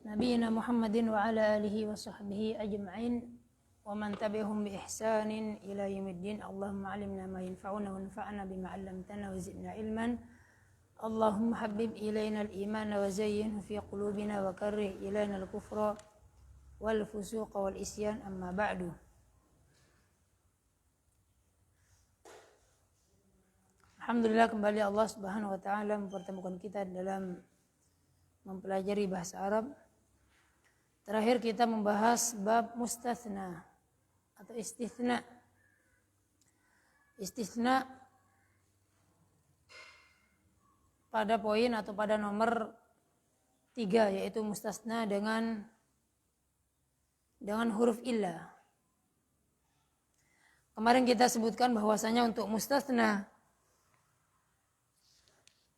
نبينا محمد وعلى آله وصحبه أجمعين ومن تبعهم بإحسان إلى يوم الدين. اللهم علمنا ما ينفعنا وانفعنا بما علمتنا وزدنا علما. اللهم حبب إلينا الإيمان وزينه في قلوبنا وكره إلينا الكفر والفسوق والإسيان. أما بعد. Alhamdulillah, kembali Allah Subhanahu wa taala mempertemukan kita dalam mempelajari bahasa Arab. Terakhir kita membahas bab mustatsna atau istitsna. Istitsna pada poin atau pada nomor 3, yaitu mustatsna dengan huruf illah. Kemarin kita sebutkan bahwasanya untuk mustatsna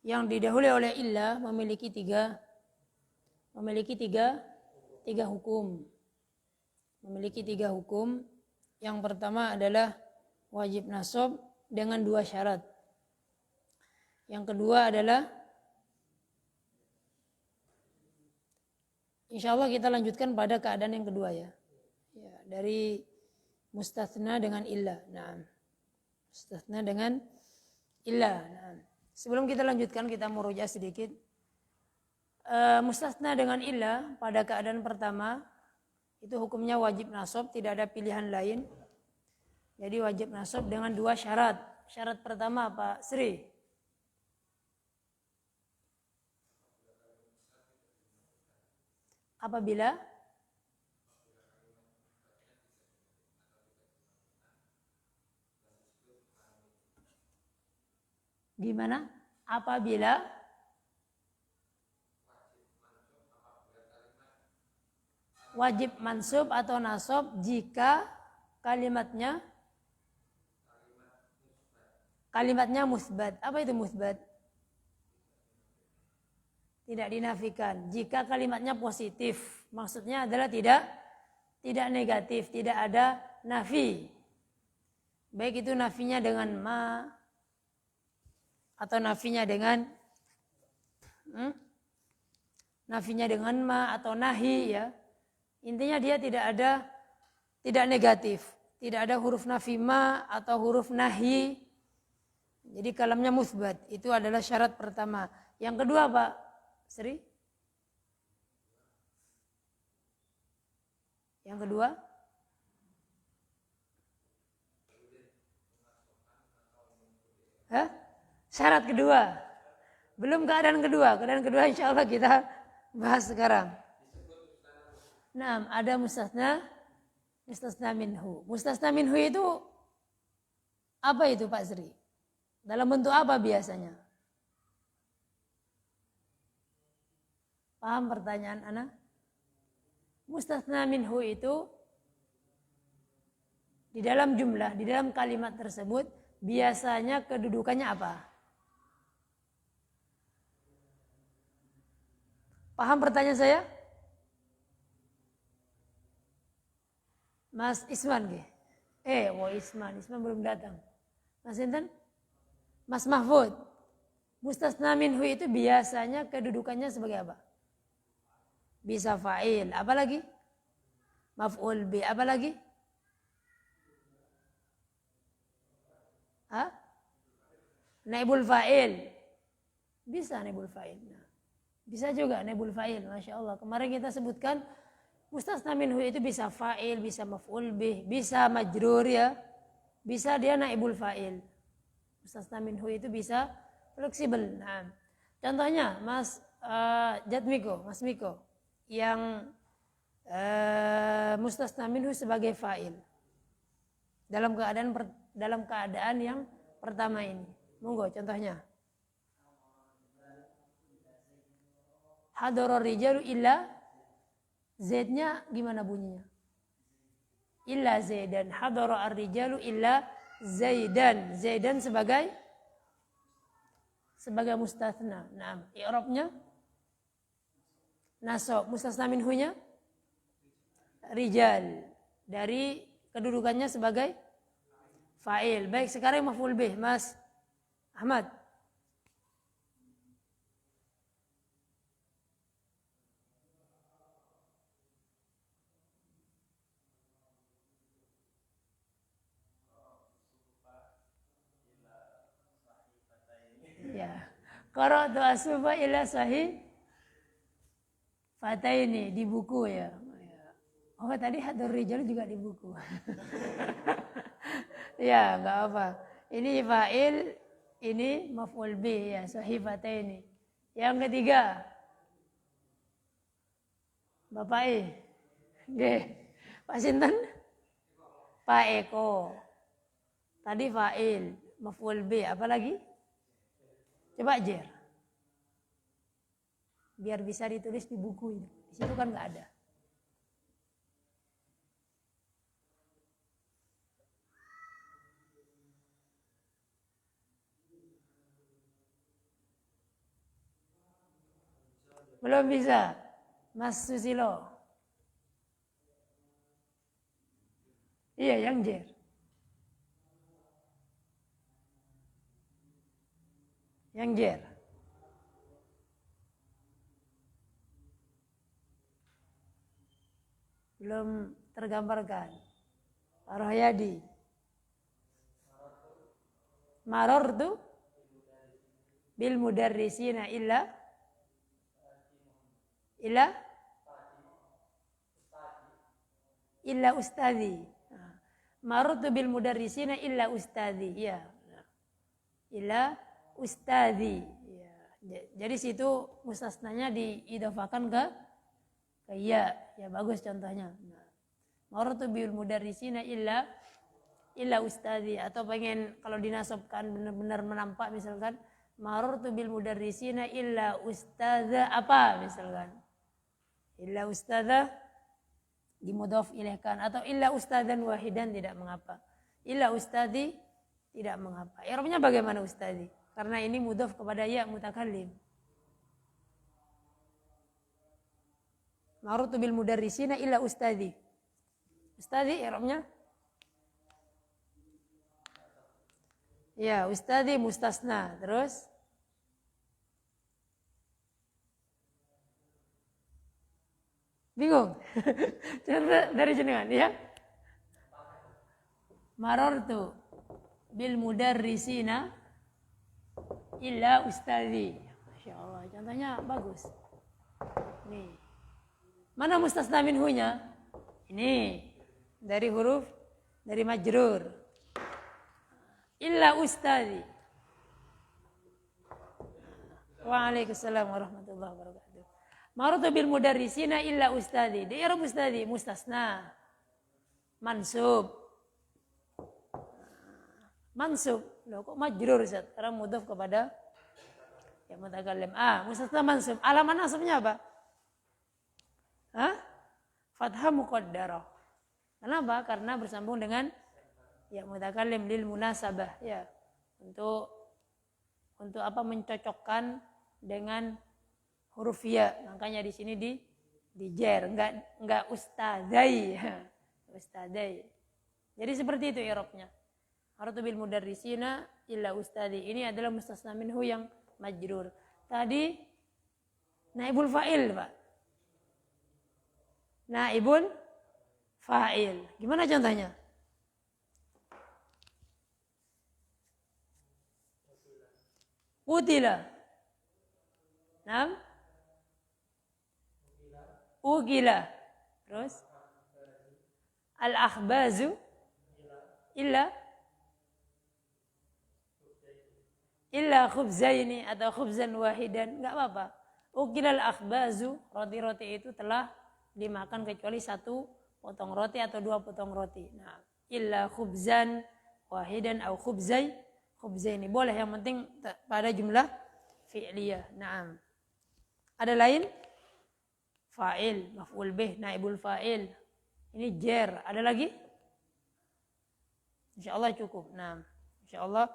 yang didahului oleh illah memiliki tiga hukum. Memiliki tiga hukum. Yang pertama adalah wajib nasab dengan 2 syarat. Yang kedua adalah, insyaallah kita lanjutkan pada keadaan yang kedua ya. Dari mustatsna dengan illah. Nah, mustatsna dengan illah. Nah, sebelum kita lanjutkan, kita murojaah sedikit. Mustatsna dengan illah pada keadaan pertama itu hukumnya wajib nasab, tidak ada pilihan lain. Jadi wajib nasab dengan 2 syarat. Syarat pertama apa, Sri? Apabila gimana? Apabila wajib mansub atau nasab jika kalimatnya musbat. Apa itu musbat? Tidak dinafikan. Jika kalimatnya positif, maksudnya adalah tidak negatif, tidak ada nafi. Baik itu nafinya dengan ma atau nafinya dengan ma atau nahi ya. Intinya dia tidak negatif, tidak ada huruf nafi ma atau huruf nahi. Jadi kalamnya musbat. Itu adalah syarat pertama. Yang kedua Pak Sri? Yang kedua? Syarat kedua. Belum keadaan kedua. Keadaan kedua insya Allah kita bahas sekarang. Nah, ada mustasna minhu. Mustasna minhu itu apa itu Pak Sri? Dalam bentuk apa biasanya? Paham pertanyaan Ana? Mustasna minhu itu di dalam jumlah, di dalam kalimat tersebut biasanya kedudukannya apa? Paham pertanyaan saya? Mas Isman ke? Isman belum datang. Mas Intan? Mas Mahfud. Mustasna minhu itu biasanya kedudukannya sebagai apa? Bisa fa'il. Apa lagi? Maf'ul bi. Apa lagi? Naibul fa'il. Bisa naibul fa'il. Nah, bisa juga naibul fa'il. Masya Allah. Kemarin kita sebutkan mustasna minhu itu bisa fa'il, bisa maf'ul bih, bisa majrur ya. Bisa dia naibul fa'il. Mustasna minhu itu bisa fleksibel. Nah, contohnya Mas Mas Miko yang mustasna minhu sebagai fa'il dalam keadaan yang pertama ini. Monggo contohnya. Hadara rijalu illa Z-nya gimana bunyinya? Illa Zaidan. Hadara ar-rijalu illa Zaidan. Zaidan sebagai mustatsna. Nah, i'rabnya nasab. Mustasna minhunya rijal. Dari kedudukannya sebagai fa'il. Baik, sekarang maf'ul bih, Mas Ahmad. Qara'tu as-sufa ila sahih fataini di buku ya. Oh tadi hadur rijal juga di buku. Ya nggak apa. Ini fa'il, ini maf'ul bih ya sahih fataini. Yang ketiga, Bapak nggih. Pak Sinten? Pak Eko. Tadi fa'il, maf'ul bih, apa lagi? Coba jer. Biar bisa ditulis di buku ini. Di situ kan nggak ada. Belum bisa. Mas Susilo. Iya, yang jer. Yang jer. Belum tergambarkan. Pak Rohyadi. Marortu bil mudarrisina illa ustadzi. Marortu bil mudarrisina illa ustadzi. Ya. Illa ustadzi. Ya. Jadi situ mustasnanya diidofakan ke ya. Ya bagus contohnya. Marortu bil mudarrisina illa ustadzi, atau pengen kalau dinasabkan benar-benar menampak misalkan marortu bil mudarrisina illa ustadza apa misalkan. Illa ustadza dimudhaf ilaihkan, atau illa ustadzan wahidan tidak mengapa. Illa ustadzi tidak mengapa. I'rabnya bagaimana ustadzi? Karena ini mudhaf kepada ya mutakallim. Marortu bil mudarrisina illa ustadzi. Ustadzi i'rabnya ya, ustadzi mustasna. Terus bingung? Dari jenengan ya. Marartu bil mudarrisina illa ustadzi. Masya Allah, contohnya bagus. Nih. Mana mustasna minhunya? Ini dari huruf dari majrur. Illa ustadzi. Waalaikumsalam warahmatullahi wabarakatuh. Marartu bil mudarrisina illa ustadzi. Di i'rab ustadzi mustasna. Mansub. Mansub. Loh kok majrur Ustaz? Karena mudhaf kepada ya mutakallim. Mustasna mansub. Alamat nasabnya apa? Fathah muqaddarah. Kenapa? Karena bersambung dengan ya mutakallim lil munasabah ya. Untuk apa mencocokkan dengan huruf ya. Makanya di sini di jer, enggak ustadzai. Ustadzai. Jadi seperti itu i'rabnya. Marartu bil mudarrisina illa ustadzi. Ini adalah mustasna minhu yang majrur. Tadi naibul fa'il, Pak. Naibul fa'il. Gimana contohnya? Utila. Nam? Ukila. Terus? Al-akhbazu illa khubzaini atau khubzan wahidan. Enggak apa-apa. Ukila al-akhbazu. Roti-roti itu telah dimakan kecuali satu potong roti atau dua potong roti. Nah, illa khubzan wahidan atau khubzaini. Boleh, yang penting pada jumlah fi'liyah. Naam. Ada lain? Fa'il, maf'ul bih, naibul fa'il. Ini jer. Ada lagi? Insyaallah cukup. Nah, insyaallah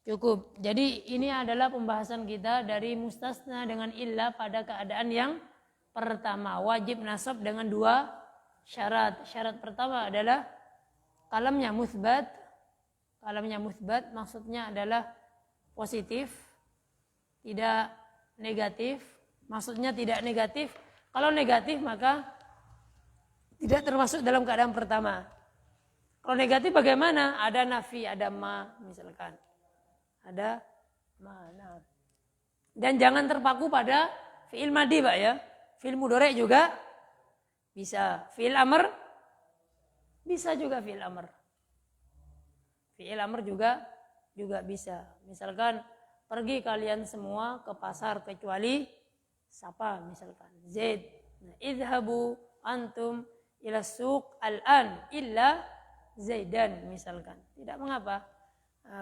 cukup. Jadi ini adalah pembahasan kita dari mustasna dengan illa pada keadaan yang pertama. Wajib nasab dengan dua syarat. Syarat pertama adalah kalamnya mutsbat. Kalamnya mutsbat maksudnya adalah positif, tidak negatif. Maksudnya tidak negatif. Kalau negatif maka tidak termasuk dalam keadaan pertama. Kalau negatif bagaimana? Ada nafi, ada ma misalkan. Ada ma. Nah. Dan jangan terpaku pada fi'il madhi, Pak ya. Fi'il mudhari' juga bisa. Fi'il amr bisa juga fi'il amr. Fi'il amr juga bisa. Misalkan pergi kalian semua ke pasar kecuali siapa misalkan Zaid. Nah, idhabu antum ila suq al-an illa Zaidan misalkan. Tidak mengapa.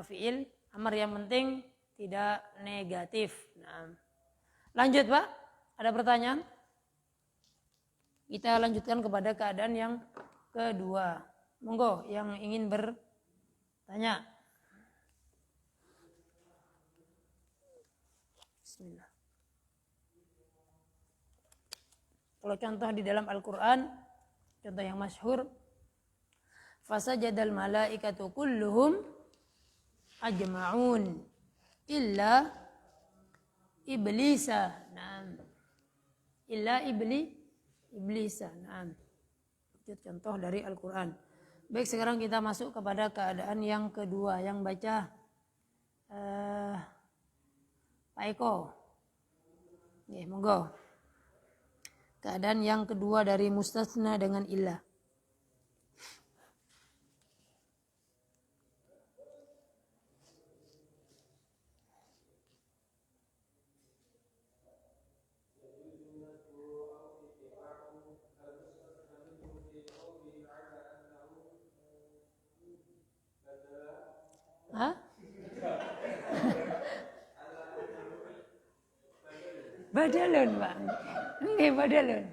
Fi'il amr yang penting tidak negatif. Nah, lanjut Pak, ada pertanyaan? Kita lanjutkan kepada keadaan yang kedua. Monggo yang ingin bertanya. Bismillah. Kalau contoh di dalam Al-Quran, contoh yang masyhur, fasajadal malaikatu kulluhum ajma'un illa iblisa. Naam. Illa iblisa. Naam. Itu contoh dari Al-Quran. Baik, sekarang kita masuk kepada keadaan yang kedua. Yang baca Pak Eko. Oke, monggo. Keadaan yang kedua dari mustasna dengan illah. Hah? Badalun, Pak. Nggih, badalun.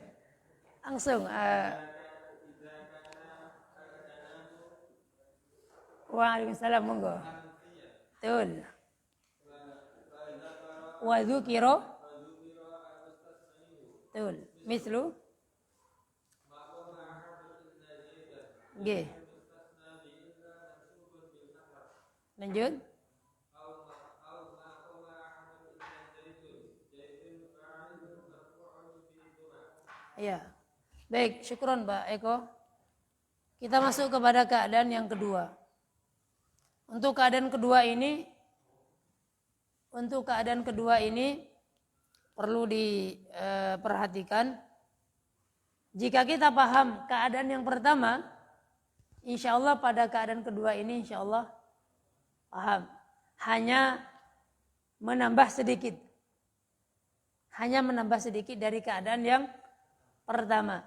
Langsung Waalaikumsalam, monggo. Betul. Wa dzukira. Betul. Mislu. Nggih. Lanjut. Ya. Baik, syukron Pak Eko. Kita masuk kepada keadaan yang kedua. Untuk keadaan kedua ini perlu diperhatikan. Jika kita paham keadaan yang pertama, insya Allah pada keadaan kedua ini insya Allah paham. Hanya menambah sedikit. Dari keadaan yang pertama.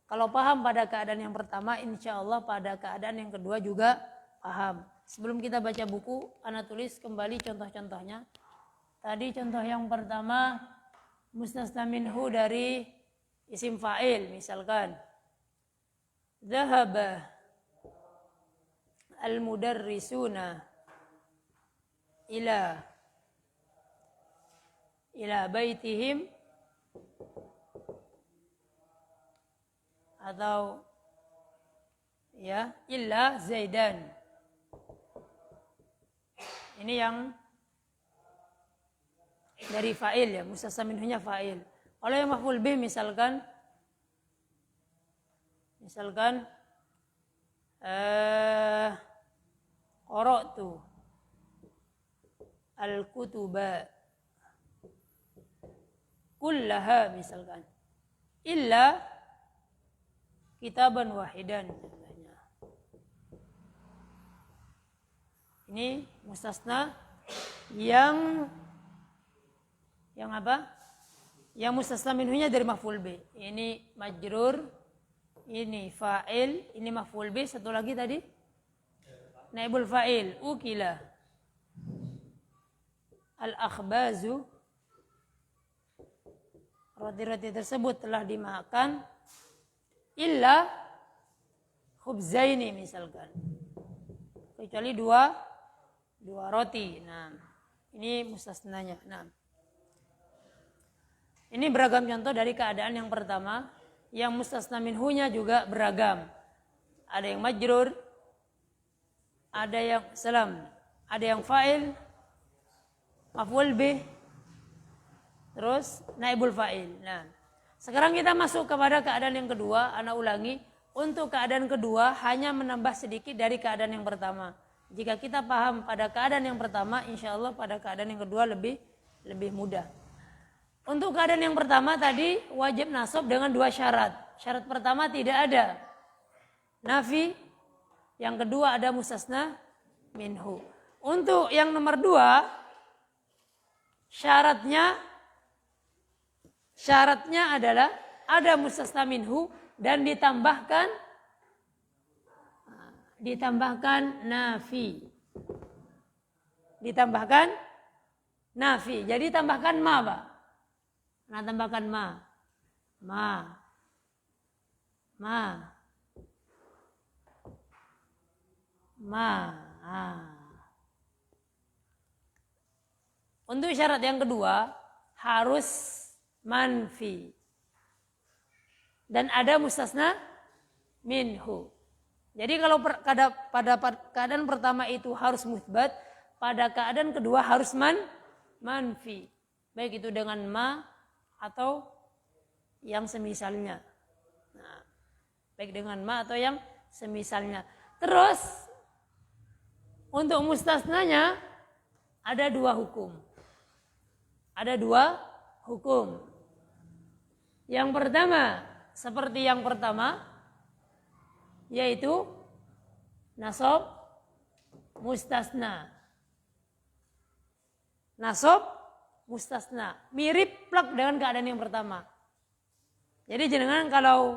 Kalau paham pada keadaan yang pertama, insya Allah pada keadaan yang kedua juga paham. Sebelum kita baca buku, ana tulis kembali contoh-contohnya. Tadi contoh yang pertama, mustasna minhu dari isim fa'il, misalkan. Dhahaba al-mudarrisuna ila baitihim, atau ya illa Zaidan. Ini yang dari fa'il ya, mustasna minhunya fa'il. Kalau yang maf'ul bih misalkan qara'tu al-kutuba kullaha misalkan illa kitaban wahidan. Ini mustasna yang apa? Yang mustasna minhunya dari maf'ul bih. Ini majrur, ini fa'il, ini maf'ul bih, satu lagi tadi naibul fa'il, ukila al-akhbazu, roti-roti tersebut telah dimakan, illa khubzaini misalkan, kecuali dua roti. Nah, ini mustasnanya. Nah, ini beragam contoh dari keadaan yang pertama. Yang mustasna minhunya juga beragam. Ada yang majrur, ada yang fa'il, maf'ul bih, terus naibul fa'il. Nah, sekarang kita masuk kepada keadaan yang kedua. Ana ulangi, untuk keadaan kedua hanya menambah sedikit dari keadaan yang pertama. Jika kita paham pada keadaan yang pertama, insya Allah pada keadaan yang kedua lebih lebih mudah. Untuk keadaan yang pertama tadi wajib nasab dengan 2 syarat. Syarat pertama tidak ada nafi, yang kedua ada mustasna minhu. Untuk yang nomor 2 syaratnya adalah ada mustasna minhu dan ditambahkan nafi. Ditambahkan nafi. Jadi tambahkan ma, Pak. Nah, tambahkan ma. Untuk syarat yang kedua harus manfi. Dan ada mustasna minhu. Jadi kalau pada keadaan pertama itu harus musbat, pada keadaan kedua harus manfi. Baik itu dengan ma atau yang semisalnya. Nah, baik dengan ma atau yang semisalnya. Terus untuk mustasnanya ada 2 hukum. Ada 2 hukum. Yang pertama, seperti yang pertama, yaitu nasab mustasna. Nasab mustasna. Mirip plak dengan keadaan yang pertama. Jadi jenengan kalau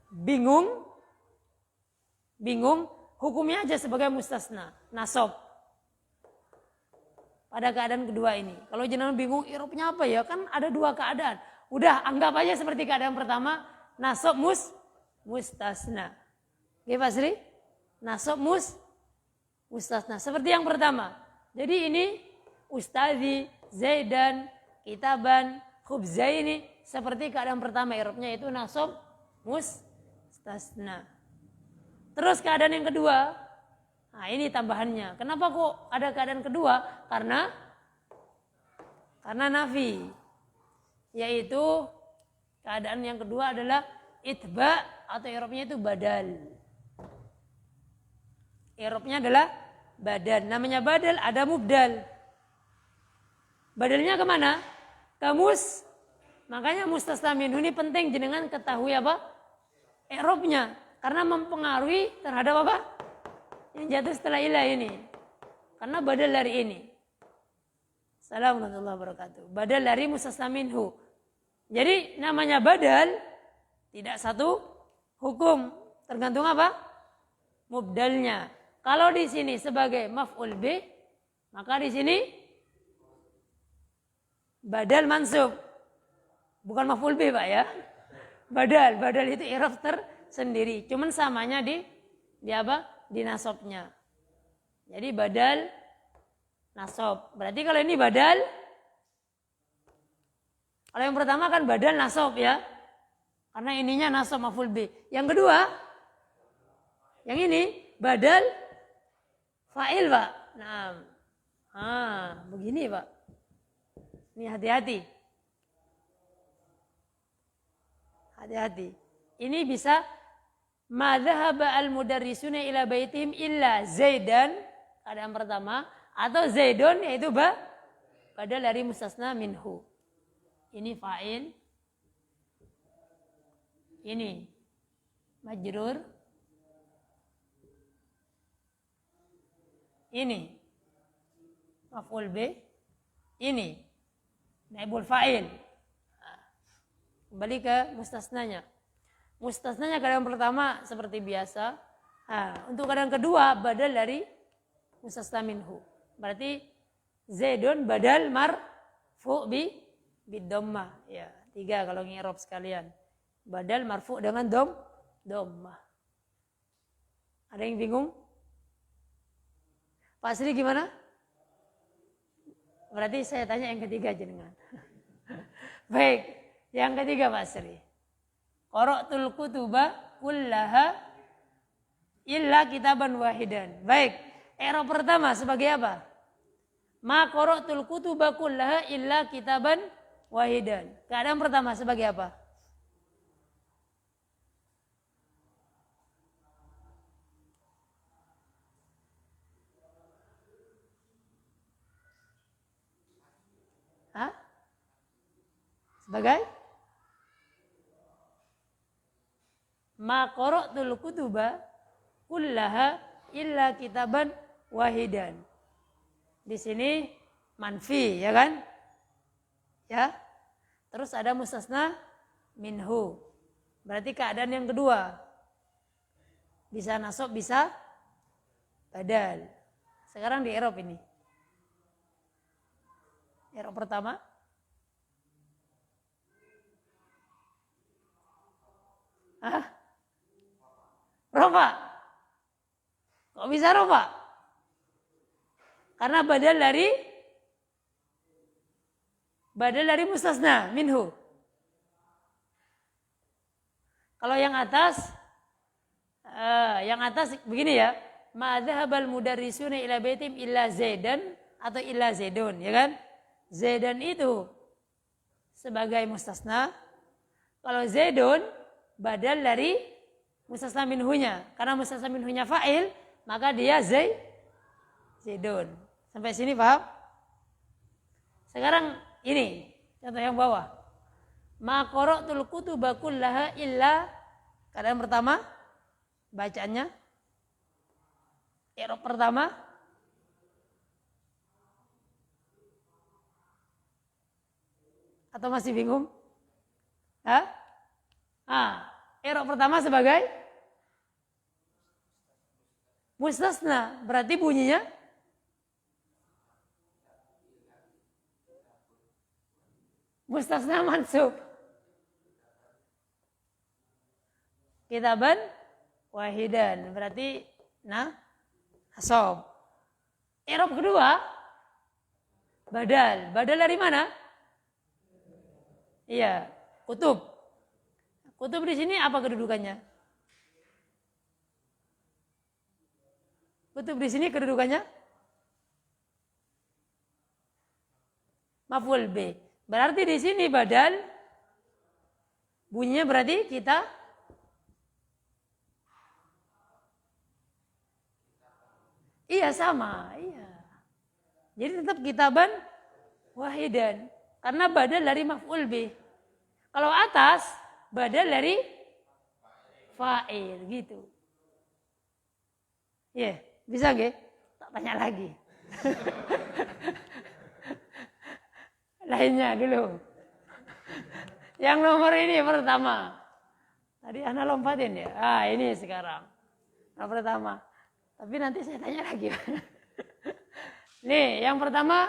bingung, hukumnya aja sebagai mustasna, nasab. Pada keadaan kedua ini. Kalau jenengan bingung, irobnya apa ya? Kan ada 2 keadaan. Udah anggap aja seperti keadaan pertama, nasab mustasna. Oke Pak Sri? Nasab mustasna. Seperti yang pertama. Jadi ini ustazi, zaidan, kitaban, khubzaini. Seperti keadaan pertama, irobnya itu nasab mustasna. Terus keadaan yang kedua. Nah ini tambahannya. Kenapa kok ada keadaan kedua? Karena nafi. Yaitu keadaan yang kedua adalah itba atau i'rabnya itu badal. I'rabnya adalah badal. Namanya badal, ada mubdal. Badalnya kemana? Kamus. Makanya mustasna minhu ini penting jenengan ketahui apa? I'rabnya. Karena mempengaruhi terhadap apa? Yang jatuh setelah ilah ini. Karena badal dari ini. Assalamualaikum warahmatullahi wabarakatuh. Badal dari mustasna minhu. Jadi namanya badal tidak satu hukum. Tergantung apa? Mubdalnya. Kalau di sini sebagai maf'ul bih, maka di sini badal mansub. Bukan maf'ul bih, Pak ya. Badal itu i'rab tersendiri. Cuman samanya di apa? Di nasabnya. Jadi badal nasab. Berarti kalau ini badal, kalau yang pertama kan badal nasab ya. Karena ininya nasab maf'ul bih. Yang kedua, yang ini badal fa'il, Pak. Nah, begini, Pak. Ini hati-hati. Hati-hati. Ini bisa ma dhahaba al-mudarrisuna ila baitihim illa Zaidan, keadaan pertama, atau Zaidun yaitu badal dari mustasna minhu. Ini fa'il. Ini majrur. Ini maf'ul bih. Ini naibul fa'il. Kembali ke mustasnanya. Mustasnanya keadaan pertama seperti biasa. Untuk keadaan kedua badal dari mustasna minhu. Berarti Zaidun badal marfu' bid-dhammah. Ya, 3 kalau ngi'rab sekalian. Badal marfu' dengan dhammah. Ada yang bingung? Pak Sri gimana? Berarti saya tanya yang ketiga jenengan. Baik, yang ketiga Pak Sri. Qara'tul kutuba kullaha illa kitaban wahidan. Baik, i'rab pertama sebagai apa? Ma qara'tul kutuba kullaha illa kitaban wahidan. Keadaan pertama sebagai apa? Hah? Sebagai ma qara'tul kutuba kullaha illa kitaban wahidan. Di sini manfi, ya kan? Ya. Terus ada mustasna minhu. Berarti keadaan yang kedua. Bisa nasab, bisa badal. Sekarang di i'rab ini. I'rab pertama. Hah? Rofa. Kok bisa rofa? Karena badal dari mustasna minhu. Kalau yang atas begini ya. Ma dhahabal mudarrisuna ila baitim illa zaidan atau illa zaidun, ya kan? Zaidan itu sebagai mustasna. Kalau zaidun badal dari mustasna minhunya. Karena mustasna minhunya fa'il, maka dia zaidun. Sampai sini paham? Sekarang ini contoh yang bawah. Ma qara'tul kutuba kullaha illa, keadaan pertama bacaannya i'rab pertama atau masih bingung? Hah? I'rab pertama sebagai mustasna, berarti bunyinya mustasna mansub. Kitaban wahidan, berarti nasab. I'rab kedua badal. Badal dari mana? Iya, kutub. Kutub di sini apa kedudukannya? Kutub di sini kedudukannya maf'ul bi. Berarti di sini badal bunyinya berarti kita iya sama, iya. Jadi tetap kitaban wahidan karena badal dari maf'ul bi. Kalau atas badal dari fa'il gitu. Iya, bisa nggih? Tak tanya lagi. Lainnya dulu. Yang nomor ini pertama. Tadi Ana lompatin ya. Ini sekarang. Yang pertama. Tapi nanti saya tanya lagi. Nih, yang pertama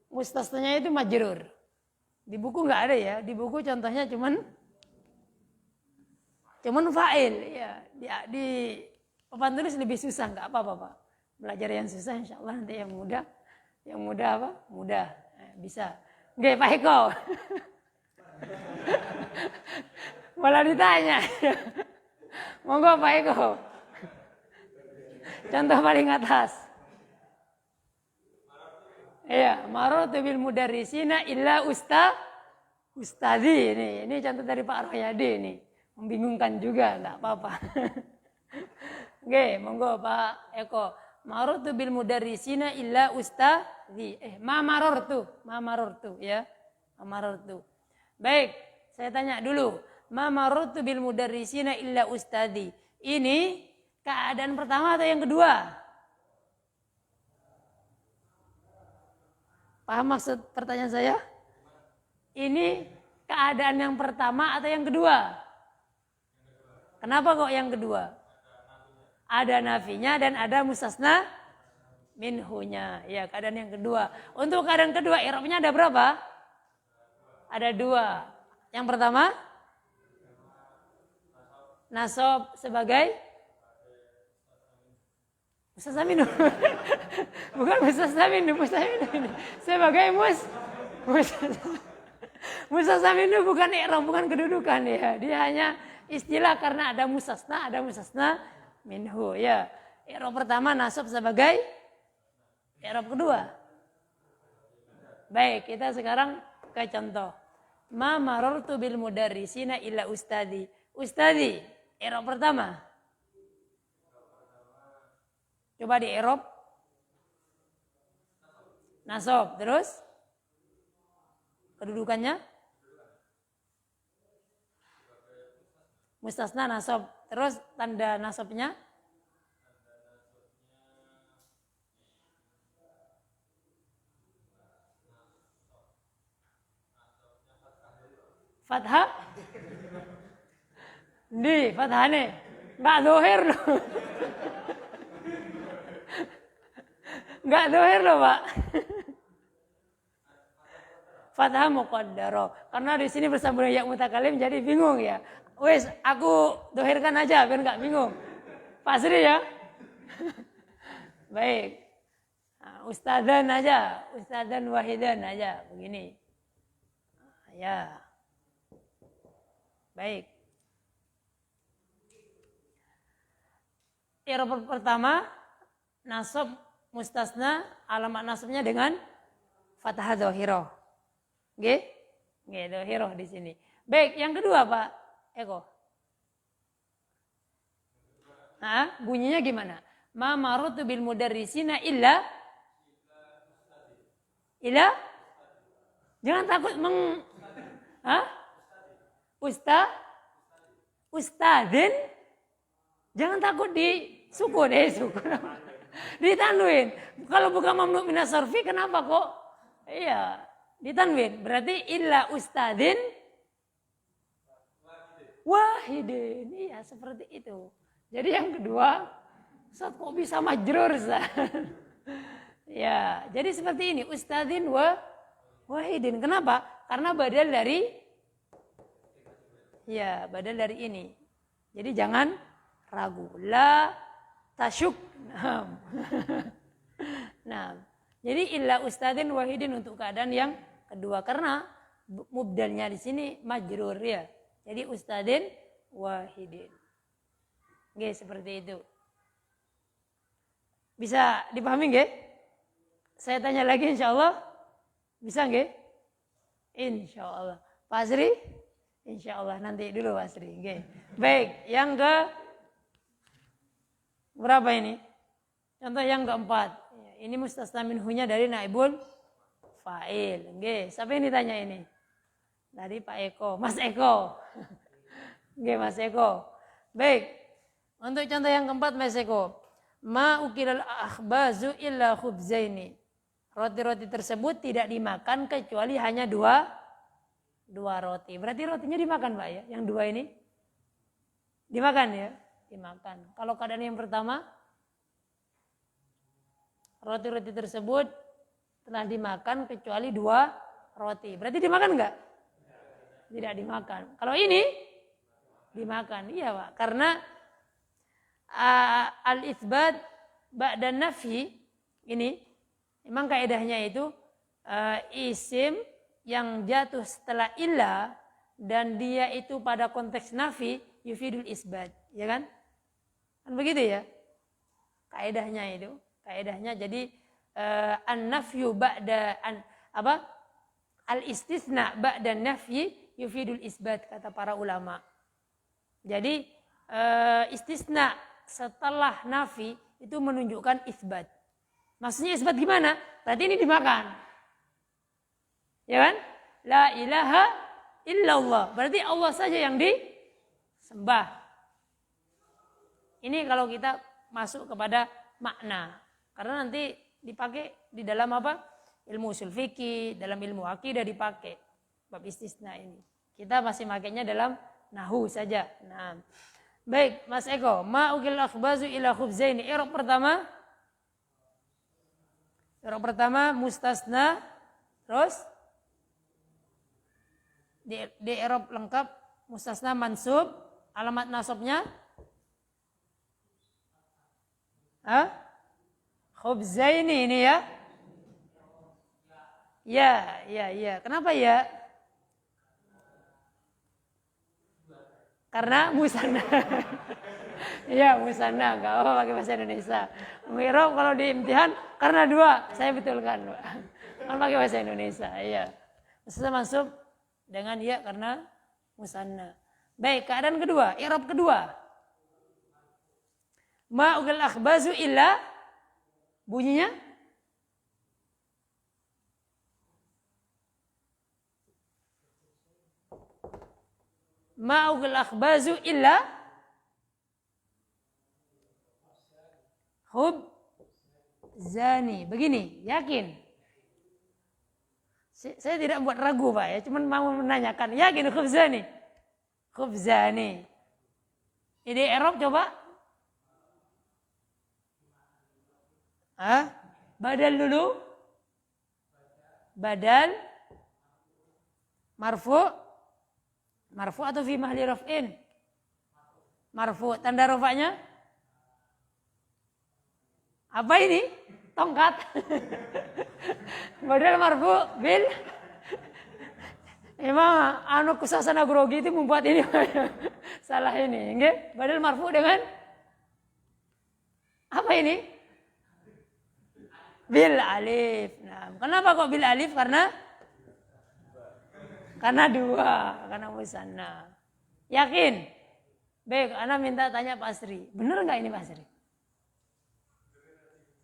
mustasnanya itu majrur. Di buku nggak ada ya. Di buku contohnya cuman fa'il. Ya, di papan tulis lebih susah, nggak apa-apa Pak. Belajar yang susah insya Allah nanti yang mudah. Yang mudah apa? Mudah. Bisa. Nggih, Pak Eko. Malah ditanya. Monggo Pak Eko. Contoh paling atas. Iya, maratu bil mudarrisina illa ustadi. Ini contoh dari Pak Royadi ini. Membingungkan juga, enggak apa-apa. Oke, monggo Pak Eko. Maratu bil mudarrisina illa ustadi. Ma marartu ya. Ma marartu. Baik, saya tanya dulu. Ma marartu bil mudarrisina illa ustadi. Ini keadaan pertama atau yang kedua? Paham maksud pertanyaan saya? Ini keadaan yang pertama atau yang kedua? Kenapa kok yang kedua? Ada nafinya dan ada mustasna minhunya. Ya, keadaan yang kedua. Untuk keadaan kedua, i'rabnya ada berapa? Ada dua. Yang pertama, nasab sebagai mustasna minhu. Bukan mustasna minhu, sebagai mustasna minhu bukan i'rab, bukan kedudukan ya. Dia hanya istilah karena ada mustasna minhu ya. I'rab pertama nasab sebagai i'rab kedua. Baik, kita sekarang ke contoh. Ma marartu bil mudarrisina illa ustadi. Ustadi, i'rab pertama. Coba di i'rab. Nasab, terus Kedudukannya mustasna nasab. Terus tanda nasabnya fathah. Di fathah nih. Enggak dohir loh. Enggak dohir loh, Pak. Fathah muqaddaro. Karena di sini bersambung ya mutakalim jadi bingung ya. Wes, aku dohirkan aja biar enggak bingung. Pak Sri ya. Baik. Nah, ustadzan aja, ustadzan wahidan aja begini. Ya. Baik. I'rab pertama nasab mustasna alamat nasabnya dengan fathah dhahirah. Nggih? Nggih, dhahirah di sini. Baik, yang kedua Pak Eko. Nah, bunyinya gimana? Ma maratu bil mudarrisina illa jangan takut ustadzin jangan takut di sukun ditanwin. Kalau bukan mamnu minas sarfi kenapa kok? Iya, ditanwin. Berarti illa ustadzin wahidin. Iya, seperti itu. Jadi yang kedua, Ustaz kok bisa majrur, Ustaz? Ya, jadi seperti ini, ustadzin wahidin. Kenapa? Karena badal dari ini. Jadi jangan ragu. La tasyuk. Nah, jadi illa ustadzin wahidin untuk keadaan yang kedua karena mubdalnya di sini majrur ya. Jadi ustadzin wahidin. Oke, seperti itu. Bisa dipahami nggih? Saya tanya lagi insyaallah. Bisa nggih? Insyaallah. Pak Asri? Insyaallah nanti dulu Pak Asri. Nggih. Baik, yang ke berapa ini? Contoh yang keempat. Ini mustasna minhunya dari naibul fa'il. Nggih, siapa yang ditanya ini? Dari Pak Eko, Mas Eko. Nggih, Mas Eko. Baik. Untuk contoh yang keempat Mas Eko. Ma ukilal akhbazu illa khubzaini. Roti-roti tersebut tidak dimakan kecuali hanya dua roti. Berarti rotinya dimakan Pak ya? Yang dua ini? Dimakan ya? Dimakan. Kalau keadaan yang pertama, roti-roti tersebut telah dimakan kecuali dua roti. Berarti dimakan enggak? Tidak dimakan. Kalau ini? Dimakan. Iya Pak. Karena al-itsbat ba'da nafi ini memang kaidahnya itu isim yang jatuh setelah illa dan dia itu pada konteks nafi yufidul isbat, ya kan? Kan begitu ya? Kaidahnya itu, kaidahnya jadi an-nafyu ba'da al-istisna ba'da nafyi yufidul isbat kata para ulama. Jadi istisna setelah nafi itu menunjukkan isbat. Maksudnya isbat gimana? Berarti ini dimakan. Ya kan? La ilaha illallah. Berarti Allah saja yang disembah. Ini kalau kita masuk kepada makna. Karena nanti dipakai di dalam apa? Ilmu usul fikih, dalam ilmu akidah dipakai. Bab istisna ini. Kita masih makainya dalam nahu saja. Nah, baik, Mas Eko, ma ukil akhbazu ila khubzaini. I'rab pertama mustasna, terus di i'rab lengkap mustasna mansub, alamat nasabnya khubzaini ini ya. Ya. Kenapa ya? Karena musanna. Iya, musanna, enggak apa pakai bahasa Indonesia. I'rab kalau di imtihan karena dua, saya betulkan, Pak. Kan pakai bahasa Indonesia, iya. Maksudnya masuk dengan ya karena musanna. Baik, keadaan kedua, i'rab kedua. Ma ukil akhbazu illa bunyinya Ma'ukil akhbazu illa khubzani. Begini, yakin? Saya tidak buat ragu Pak ya, cuma mau menanyakan, yakin khubzani? Khubzani. Ini Arab coba. Badal dulu. Badal. Marfu. Marfu atau fi mahli raf'in? Marfu. Tanda rafa'nya? Apa ini? Tongkat. Badal marfu bil. Emang anu kusasana grogi itu membuat ini salah ini, nggih? Badal marfu dengan apa ini? Bil alif. Nah, kenapa kok bil alif? Karena dua, karena musanna. Yakin? Baik, ana minta tanya Pak Asri. Benar enggak ini Pak Asri?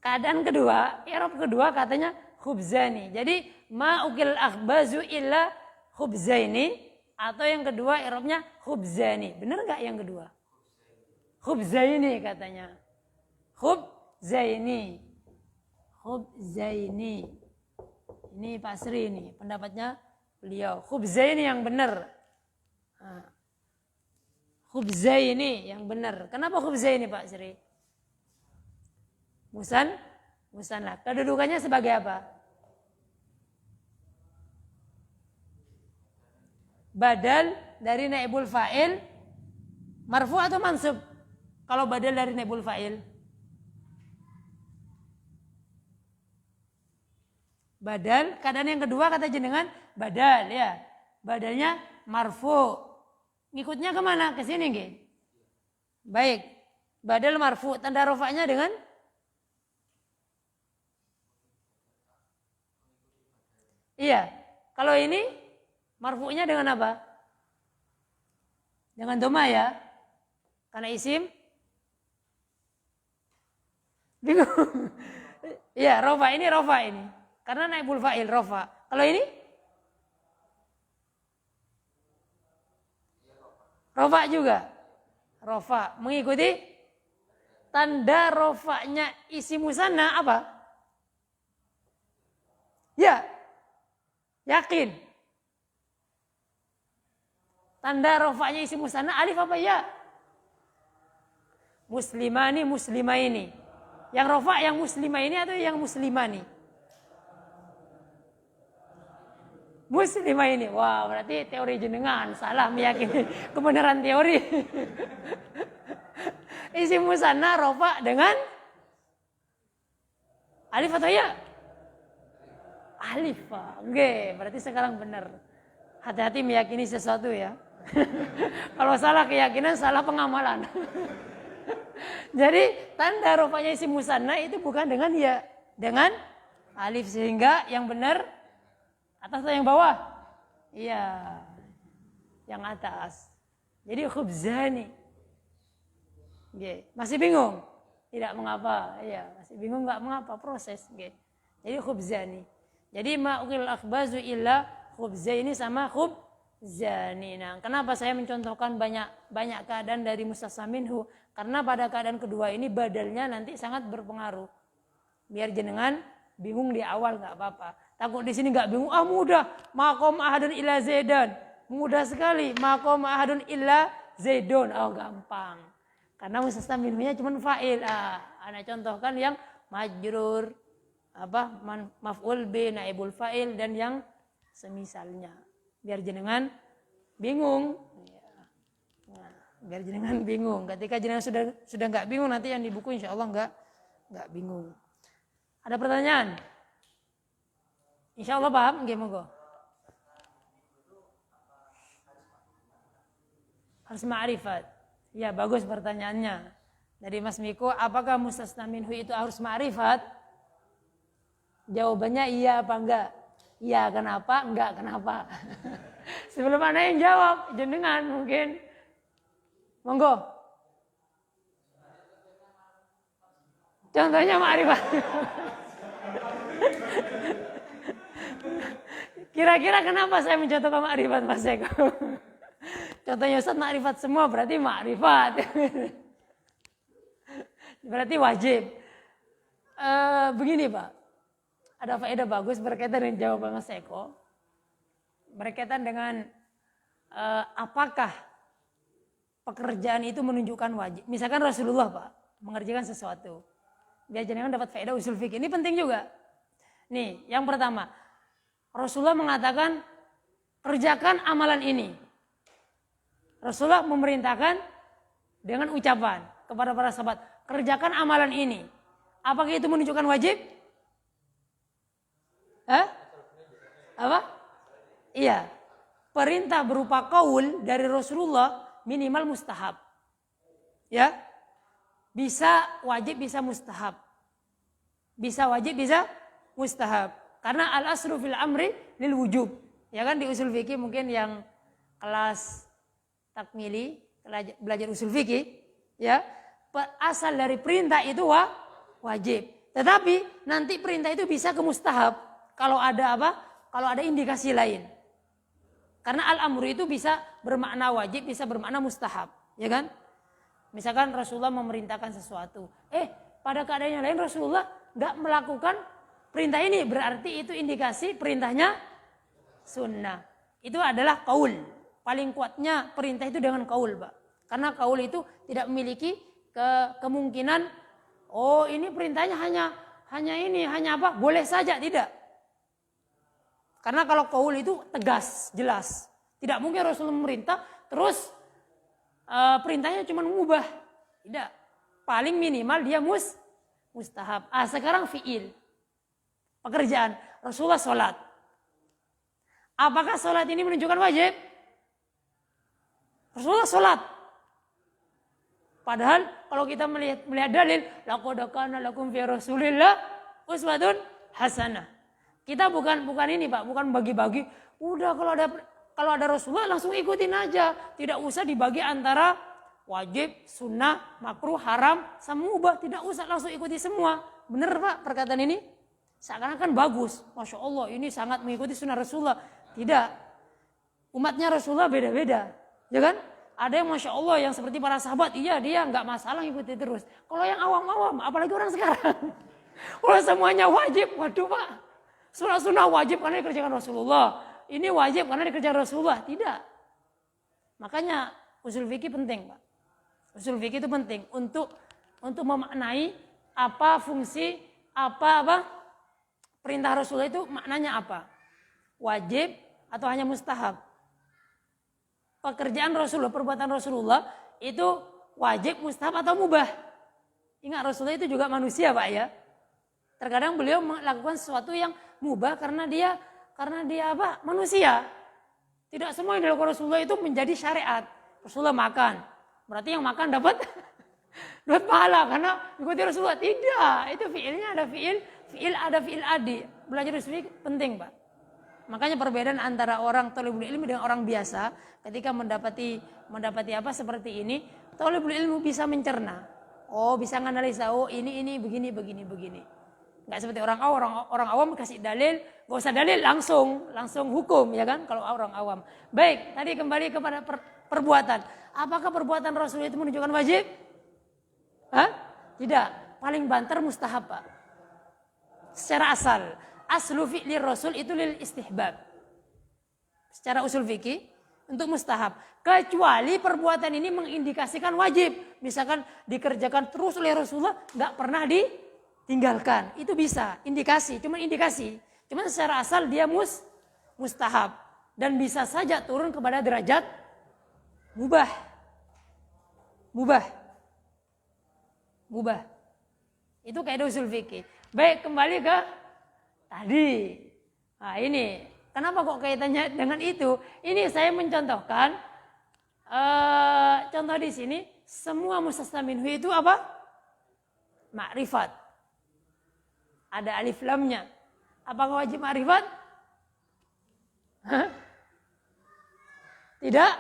Keadaan kedua, i'rab kedua katanya khubzani. Jadi ma'ukil akhbazu illa khubzaini, atau yang kedua i'rabnya khubzani. Benar enggak yang kedua? Khubzaini katanya. Khubzaini. Khubzaini. Ini Pak Sri ini pendapatnya beliau. Khubzaini yang benar. Khubzaini yang benar. Kenapa khubzaini Pak Sri? Musanna. Kedudukannya sebagai apa? Badal dari naibul fa'il, marfu atau mansub? Kalau badal dari naibul fa'il, badal. Keadaan yang kedua kata jenengan badal ya. Badalnya marfu. Ngikutnya kemana? Ke sini nggih. Baik. Badal marfu. Tanda rofaknya dengan iya. Kalau ini marfu'nya dengan apa? Dengan doma ya. Karena isim. Bingung. Iya, rofa ini. Karena naibul fa'il rofa. Kalau ini? Rofa juga. Rofa. Mengikuti tanda rofanya isi musanna apa? Ya. Yakin. Tanda rofanya isi musanna alif apa ya? Muslimani, muslimaini. Yang rofa yang muslimaini atau yang muslimani? Muslimaini. Wah, berarti teori jenengan salah meyakini kebenaran teori. Isi musanna rofa dengan alif atau ya? Alif, oke, berarti sekarang benar. Hati-hati meyakini sesuatu ya. Kalau salah keyakinan, salah pengamalan. Jadi tanda rofanya isi musanna itu bukan dengan ya, dengan alif, sehingga yang benar atas atau yang bawah? Iya, yang atas. Jadi khubzani. Oke, masih bingung? Tidak mengapa, iya, masih bingung nggak mengapa proses. Oke. Jadi khubzani. Jadi ma'ukil akhbazu illa khubzaini sama khubzani. Nah, kenapa saya mencontohkan banyak keadaan dari mustasna minhu? Karena pada keadaan kedua ini badalnya nanti sangat berpengaruh. Biar jenengan bingung di awal nggak apa-apa. Takut di sini nggak bingung. Mudah. Maqam ahadun illa zaidan. Mudah sekali. Maqam ahadun illa zaidun. Gampang. Karena mustasna minhunya cuma fa'il. Ana contohkan yang majrur, maf'ul bi, naibul fa'il, dan yang semisalnya. Biar jenengan bingung. Nah, biar jenengan bingung. Ketika jenengan sudah nggak bingung, nanti yang di buku insya Allah nggak bingung. Ada pertanyaan? Insya Allah paham? Nggih, monggo. Harus ma'rifat. Ya, bagus pertanyaannya. Dari Mas Miko, apakah mustasna minhu itu harus ma'rifat? Jawabannya iya apa enggak? Iya, kenapa? Enggak, kenapa? Sebelum Anda yang jawab, jenengan mungkin. Monggo. Contohnya ma'rifat. Kira-kira kenapa saya mencontohkan ma'rifat Mas Eko? Contohnya Ustaz makrifat semua berarti makrifat. Berarti wajib. Begini Pak, ada faedah bagus berkaitan dengan jawaban Mas Eko. Berkaitan dengan apakah pekerjaan itu menunjukkan wajib. Misalkan Rasulullah Pak mengerjakan sesuatu. Biar jenengan dapat faedah usul fikih. Ini penting juga. Nih, yang pertama. Rasulullah mengatakan kerjakan amalan ini. Rasulullah memerintahkan dengan ucapan kepada para sahabat, kerjakan amalan ini. Apakah itu menunjukkan wajib? Apa? Iya. Perintah berupa qaul dari Rasulullah minimal mustahab. Ya. Bisa wajib, bisa mustahab. Bisa wajib, bisa mustahab. Karena al-aslu fil amri lil wujub. Ya kan di usul fikih mungkin yang kelas takmili, belajar usul fikih, ya. Asal dari perintah itu wajib. Tetapi nanti perintah itu bisa ke mustahab kalau ada apa? Kalau ada indikasi lain. Karena al-amru itu bisa bermakna wajib, bisa bermakna mustahab, ya kan? Misalkan Rasulullah memerintahkan sesuatu. Pada keadaan yang lain Rasulullah enggak melakukan perintah ini, berarti itu indikasi perintahnya sunnah. Itu adalah qaul. Paling kuatnya perintah itu dengan qaul, Pak. Karena qaul itu tidak memiliki kemungkinan ini perintahnya hanya apa? Boleh saja, tidak. Karena kalau qaul itu tegas, jelas. Tidak mungkin Rasulullah memerintah terus perintahnya cuma mengubah. Tidak. Paling minimal dia mustahab. Sekarang fi'il. Pekerjaan. Rasulullah sholat. Apakah sholat ini menunjukkan wajib? Rasulullah sholat. Padahal kalau kita melihat dalil, laqad kana lakum fi Rasulillah uswatun hasanah. Kita bukan ini Pak, bukan bagi-bagi. Udah kalau ada Rasulullah langsung ikutin aja. Tidak usah dibagi antara wajib, sunnah, makruh, haram, sama mubah. Tidak usah langsung ikuti semua. Benar Pak perkataan ini? Seakan-akan bagus. Masya Allah ini sangat mengikuti sunnah Rasulullah. Tidak. Umatnya Rasulullah beda-beda. Ya kan? Ada yang Masya Allah yang seperti para sahabat. Iya dia nggak masalah ikuti terus. Kalau yang awam-awam, apalagi orang sekarang. Kalau semuanya wajib. Waduh Pak. Sunnah wajib karena dikerjakan Rasulullah. Ini wajib karena dikerjakan Rasulullah. Tidak. Makanya usul fikih penting Pak. Usul fikih itu penting untuk memaknai apa fungsi, apa perintah Rasulullah itu maknanya apa. Wajib atau hanya mustahab. Pekerjaan Rasulullah, perbuatan Rasulullah itu wajib, mustahab atau mubah. Ingat Rasulullah itu juga manusia Pak ya. Terkadang beliau melakukan sesuatu yang mubah karena dia apa? Manusia. Tidak semua yang dilakukan Rasulullah itu menjadi syariat. Rasulullah makan. Berarti yang makan dapat pahala karena ikuti Rasulullah. Tidak, itu fiilnya ada fiil adi. Belajar usul penting Pak. Makanya perbedaan antara orang thalibul ilmi dengan orang biasa ketika mendapati apa seperti ini, thalibul ilmu bisa mencerna. Bisa menganalisa, ini begini. Enggak seperti orang awam kasih dalil, enggak usah dalil langsung hukum ya kan kalau orang awam. Baik, tadi kembali kepada perbuatan. Apakah perbuatan Rasul itu menunjukkan wajib? Tidak, paling banter mustahab Pak. Secara aslu fi'li Rasul itu lil istihbab. Secara usul fikih untuk mustahab. Kecuali perbuatan ini mengindikasikan wajib. Misalkan dikerjakan terus oleh Rasulullah, nggak pernah ditinggalkan. Itu bisa, indikasi. Cuman secara asal dia mustahab. Dan bisa saja turun kepada derajat mubah. Itu kaidah usul fikih. Baik, kembali ke tadi. Nah ini, kenapa kok kaitannya dengan itu? Ini saya mencontohkan, contoh di sini, semua mustasna minhu itu apa? Ma'rifat. Ada alif lamnya. Apakah wajib ma'rifat? Tidak?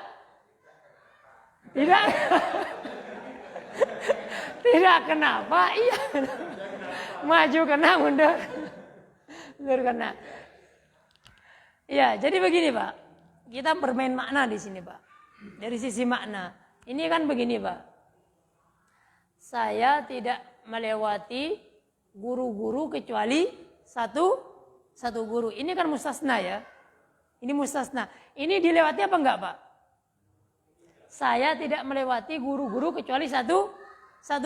Tidak, kenapa? Iya. Maju kena, mundur kena. Ya, jadi begini Pak. Kita bermain makna di sini Pak. Dari sisi makna. Ini kan begini Pak. Saya tidak melewati guru-guru kecuali satu guru. Ini kan mustasna ya. Ini mustasna. Ini dilewati apa enggak Pak? Saya tidak melewati guru-guru kecuali satu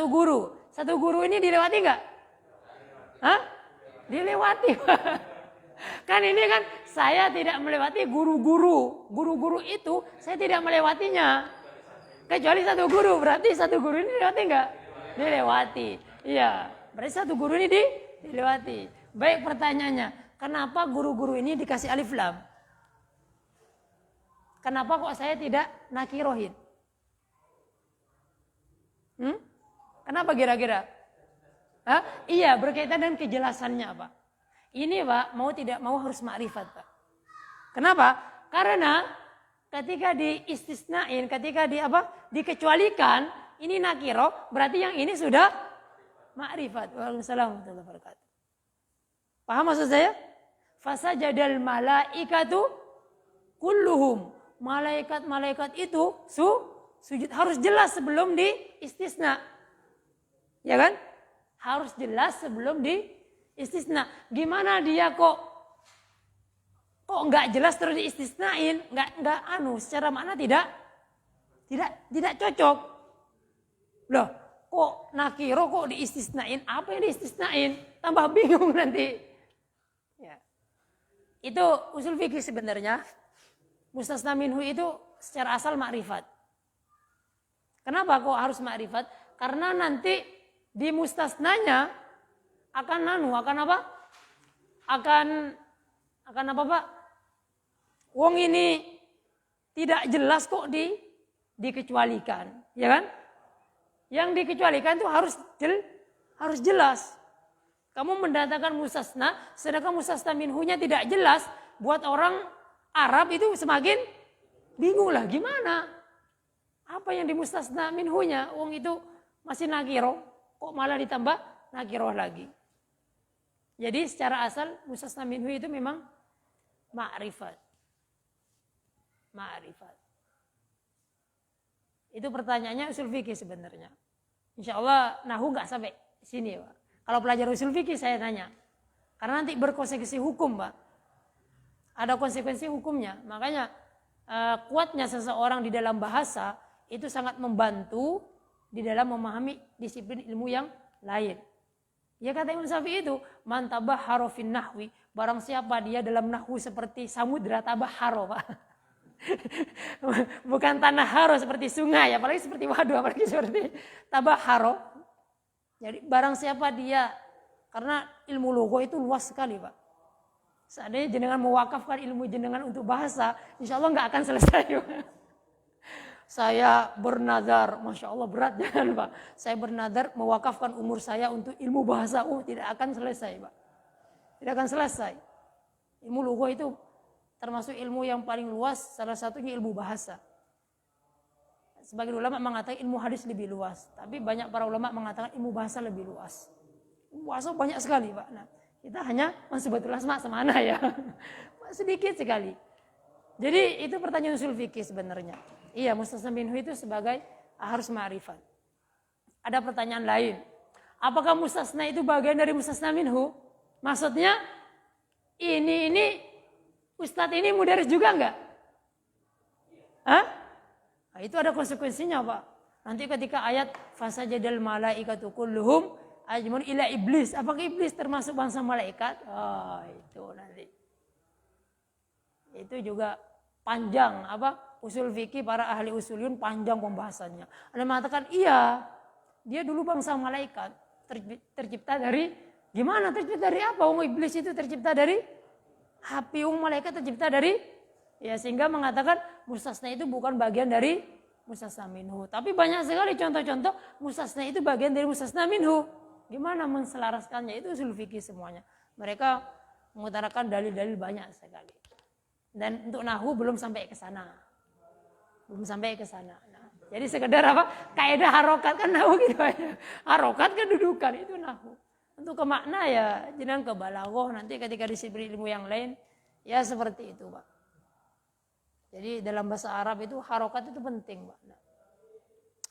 guru. Satu guru ini dilewati enggak? Hah? Dilewati Pak. Kan ini kan saya tidak melewati guru-guru. Guru-guru itu saya tidak melewatinya. Kecuali satu guru. Berarti satu guru ini dilewati enggak? Dilewati. Iya. Berarti satu guru ini dilewati. Baik, pertanyaannya. Kenapa guru-guru ini dikasih alif lam? Kenapa kok saya tidak nakirohin? Kenapa kira-kira? Iya, berkaitan dengan kejelasannya Pak. Ini Pak, mau tidak mau harus makrifat Pak. Kenapa? Karena ketika diistisnain, ketika dikecualikan, ini nakiro, berarti yang ini sudah makrifat. Waalaikumsalam warahmatullahi wabarakatuh. Paham maksud saya? Fasajadal malaikatu kulluhum. Malaikat-malaikat itu sujud. Harus jelas sebelum diistisna. Ya kan? Harus jelas sebelum diistisna. Gimana dia kok enggak jelas terus diistisnain? Enggak secara makna tidak cocok. Loh, kok nakiro kok diistisnain? Apa yang diistisnain? Tambah bingung nanti. Ya. Itu usul fikih sebenarnya. Mustasna minhu itu secara asal makrifat. Kenapa kok harus makrifat? Karena nanti di mustasnanya akan apa? Akan apa Pak? Wong ini tidak jelas kok dikecualikan, ya kan? Yang dikecualikan itu harus jelas. Kamu mendatangkan mustasna, sedangkan mustasna minhunya tidak jelas, buat orang Arab itu semakin bingung lah, gimana? Apa yang dimustasna minhunya? Wong itu masih nakiro, kok malah ditambah nakiro lagi. Jadi secara asal mustasna minhu itu memang ma'rifat. Itu pertanyaannya usul fikih sebenarnya. Insya Allah nahu nggak sampai sini Pak. Kalau pelajar usul fikih saya tanya. Karena nanti berkonsekuensi hukum Pak. Ada konsekuensi hukumnya. Makanya kuatnya seseorang di dalam bahasa itu sangat membantu di dalam memahami disiplin ilmu yang lain. Ya kata Imam Syafi'i itu, man tabahhara fin nahwi, barang siapa dia dalam nahwu seperti samudra tabahhara, Pak. Bukan tanah haro seperti sungai, apalagi seperti waduk, apalagi seperti tabahhara. Jadi barang siapa dia, karena ilmu lugha itu luas sekali, Pak. Seandainya jenengan mewakafkan ilmu jenengan untuk bahasa, insya Allah nggak akan selesai. Saya bernadar, Masya Allah berat jangan Pak. Saya bernadar mewakafkan umur saya untuk ilmu bahasa, tidak akan selesai Pak. Tidak akan selesai. Ilmu lugha itu termasuk ilmu yang paling luas, salah satunya ilmu bahasa. Sebagian ulama mengatakan ilmu hadis lebih luas, tapi banyak para ulama mengatakan ilmu bahasa lebih luas. Bahasa banyak sekali Pak. Nah, kita hanya mensebutul asma semana ya. Sedikit sekali. Jadi itu pertanyaan usul fikih sebenarnya. Iya, mustasna minhu itu sebagai harus ma'rifat. Ada pertanyaan lain. Apakah mustasna itu bagian dari mustasna minhu? Maksudnya ini Ustadz ini mudaris juga enggak? Hah? Nah, itu ada konsekuensinya Pak. Nanti ketika ayat fasajadal malaikatu kulluhum ajmun ila iblis. Apakah iblis termasuk bangsa malaikat? Itu nanti. Itu juga panjang usul fikih para ahli usulun panjang pembahasannya. Ada mengatakan iya, dia dulu bangsa malaikat, tercipta dari gimana? Tercipta dari apa? Iblis itu tercipta dari api, malaikat tercipta dari sehingga mengatakan mustasna itu bukan bagian dari mustasna minhu. Tapi banyak sekali contoh-contoh mustasna itu bagian dari mustasna minhu. Gimana menselaraskannya? Itu usul fikih semuanya. Mereka mengutarakan dalil-dalil banyak sekali. Dan untuk nahu belum sampai ke sana. Nah, jadi sekedar kaidah harokat kan nahu gitu aja. Harokat kedudukan itu nahu. Untuk ke makna ya jenang ke balaghah nanti ketika disiplin ilmu yang lain ya seperti itu Pak. Jadi dalam bahasa Arab itu harokat itu penting, Pak. Nah,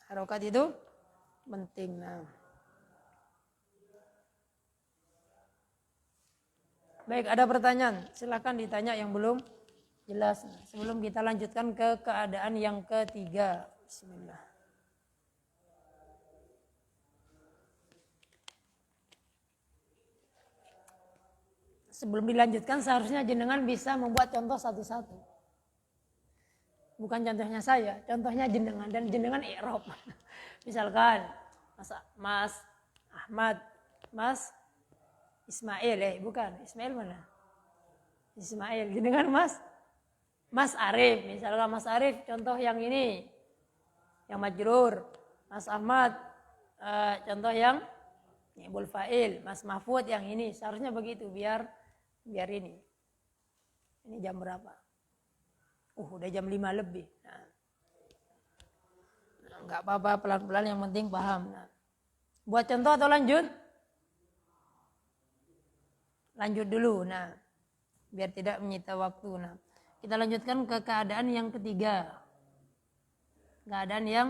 harokat itu penting. Nah, baik, ada pertanyaan? Silakan ditanya yang belum jelas. Sebelum kita lanjutkan ke keadaan yang ketiga. Bismillah. Sebelum dilanjutkan seharusnya jenengan bisa membuat contoh satu-satu. Bukan contohnya saya, contohnya jenengan dan jenengan i'rab. Misalkan Mas Ahmad, Mas Ismail, bukan Ismail mana? Ismail, jenengan Mas Arif. Misalkan Mas Arif contoh yang ini, yang majrur. Mas Ahmad contoh yang ni'bul fa'il. Mas Mahfud yang ini, seharusnya begitu biar ini. Ini jam berapa? Udah jam 5 lebih. Nah, enggak apa-apa, pelan-pelan yang penting paham. Nah, buat contoh atau lanjut? Lanjut dulu. Nah, biar tidak menyita waktu. Nah, kita lanjutkan ke keadaan yang ketiga. Keadaan yang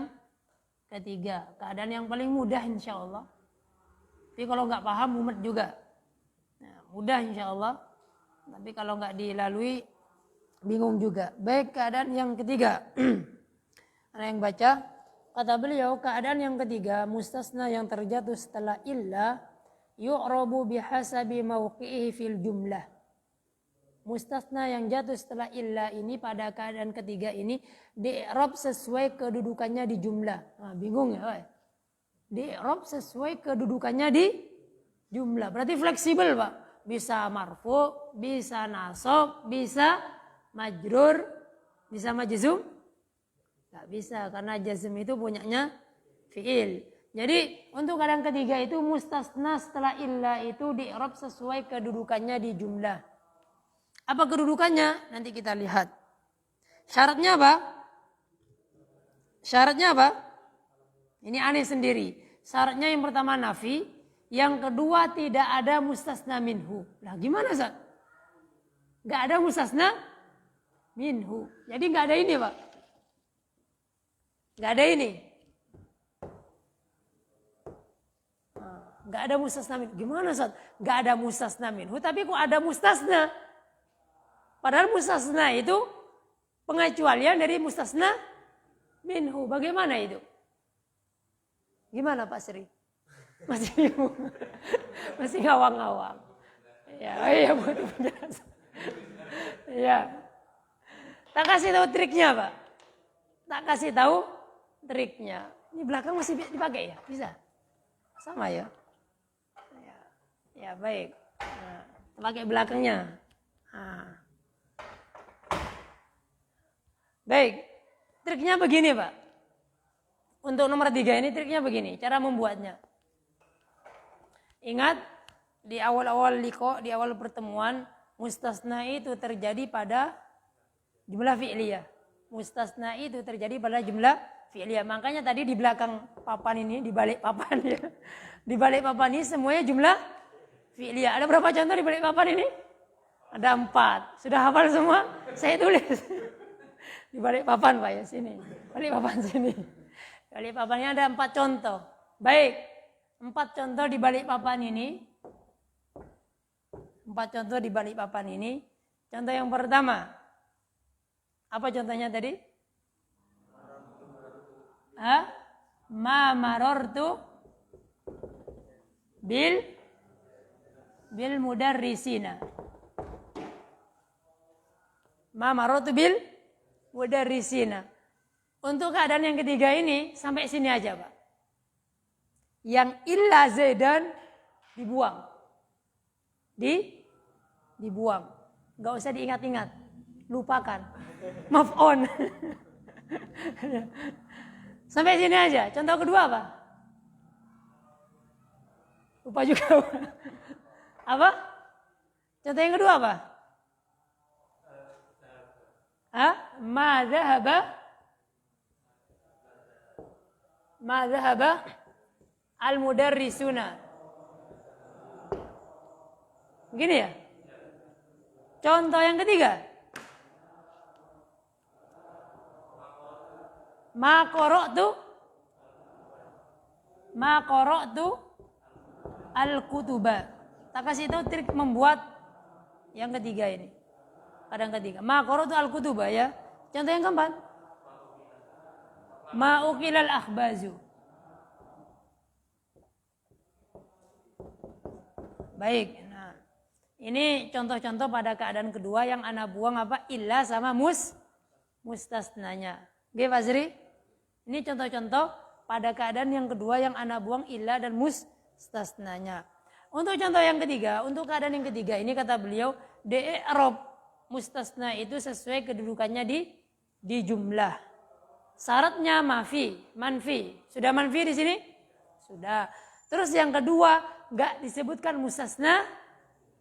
ketiga. Keadaan yang paling mudah insya Allah. Tapi kalau nggak paham mumet juga. Nah, mudah insya Allah. Tapi kalau nggak dilalui bingung juga. Baik, keadaan yang ketiga. Ada yang baca. Kata beliau, keadaan yang ketiga, mustasna yang terjatuh setelah illa yu'rabu bihasabi mauqi'ihi fil jumlah. Mustasna yang jatuh setelah illa ini pada keadaan ketiga ini di-i'rab sesuai kedudukannya di jumlah. Nah, bingung ya, di-i'rab sesuai kedudukannya di jumlah. Berarti fleksibel, Pak. Bisa marfu, bisa nasab, bisa majrur, bisa majzum? Enggak bisa, karena jazm itu punyanya fi'il. Jadi untuk keadaan ketiga itu mustasna setelah illa itu di-i'rab sesuai kedudukannya di jumlah. Apa kedudukannya? Nanti kita lihat. Syaratnya apa? Syaratnya apa? Ini aneh sendiri. Syaratnya yang pertama nafi, yang kedua tidak ada mustasna minhu. Lah gimana, Ustaz? Enggak ada mustasna minhu. Jadi enggak ada ini, Pak. Enggak ada ini. Enggak ada mustasna minhu. Gimana, Ustaz? Enggak ada mustasna minhu, tapi kok ada mustasna? Padahal mustasna itu pengecualian dari mustasna minhu. Bagaimana itu? Gimana Pak Sri? Masih bingung. Masih ngawang-ngawang. Ya, iya butuh penjelasan. Ya. Tak kasih tahu triknya, Pak. Tak kasih tahu triknya. Ini belakang masih dipakai ya? Bisa? Sama ya? Ya, baik. Nah, pakai belakangnya. Nah. Baik, triknya begini Pak. Untuk nomor 3 ini triknya begini, cara membuatnya. Ingat, di awal-awal liqa, di awal pertemuan, mustasna itu terjadi pada jumlah fi'liyah. Mustasna itu terjadi pada jumlah fi'liyah. Makanya tadi di belakang papan ini, di balik papan ya. Di balik papan ini semuanya jumlah fi'liyah. Ada berapa contoh di balik papan ini? Ada 4. Sudah hafal semua? Saya tulis. Di balik papan Pak ya, sini. Balik papan sini. Balik papannya ada 4 contoh. Baik, 4 contoh di balik papan ini. 4 contoh di balik papan ini. Contoh yang pertama. Apa contohnya tadi? Ma marortu bil mudarrisina. Ma marortu bil mudarrisina. Untuk keadaan yang ketiga ini sampai sini aja Pak. Yang illa zaidan dibuang. Dibuang. Enggak usah diingat-ingat. Lupakan. Move on. Sampai sini aja. Contoh kedua apa? Lupa juga. Apa? Contoh yang kedua apa? Ma dhahaba al-mudarrisuna. Begini ya. Contoh yang ketiga. Ma qara'tu al-kutuba. Tak kasih tahu trik membuat yang ketiga ini. Kadang ketiga. Ma qara'tu al-kutuba ya. Contoh yang keempat. Ma ukilal akhbazu. Baik. Nah, ini contoh-contoh pada keadaan kedua yang ana buang apa? Illa sama mustasnanya. Oke, Pak Zri? Ini contoh-contoh pada keadaan yang kedua yang ana buang illa dan mustasnanya. Untuk contoh yang ketiga, untuk keadaan yang ketiga ini kata beliau, i'rab mustasna itu sesuai kedudukannya di jumlah. Syaratnya manfi. Sudah manfi di sini? Sudah. Terus yang kedua, enggak disebutkan mustasna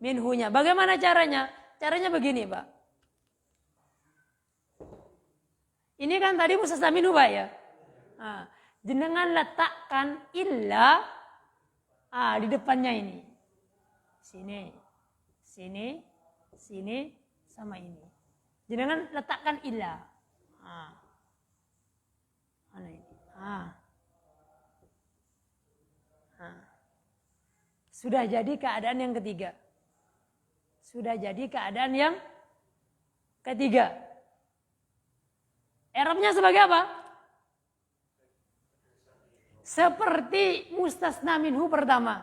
minhunya. Bagaimana caranya? Caranya begini, Pak. Ini kan tadi mustasna minhu, Pak ya. Nah, jenengan letakkan illa di depannya ini. Sini, sama ini. Jenengan letakkan illa. Mana ini? Sudah jadi keadaan yang ketiga. I'rabnya sebagai apa? Seperti mustasna minhu pertama.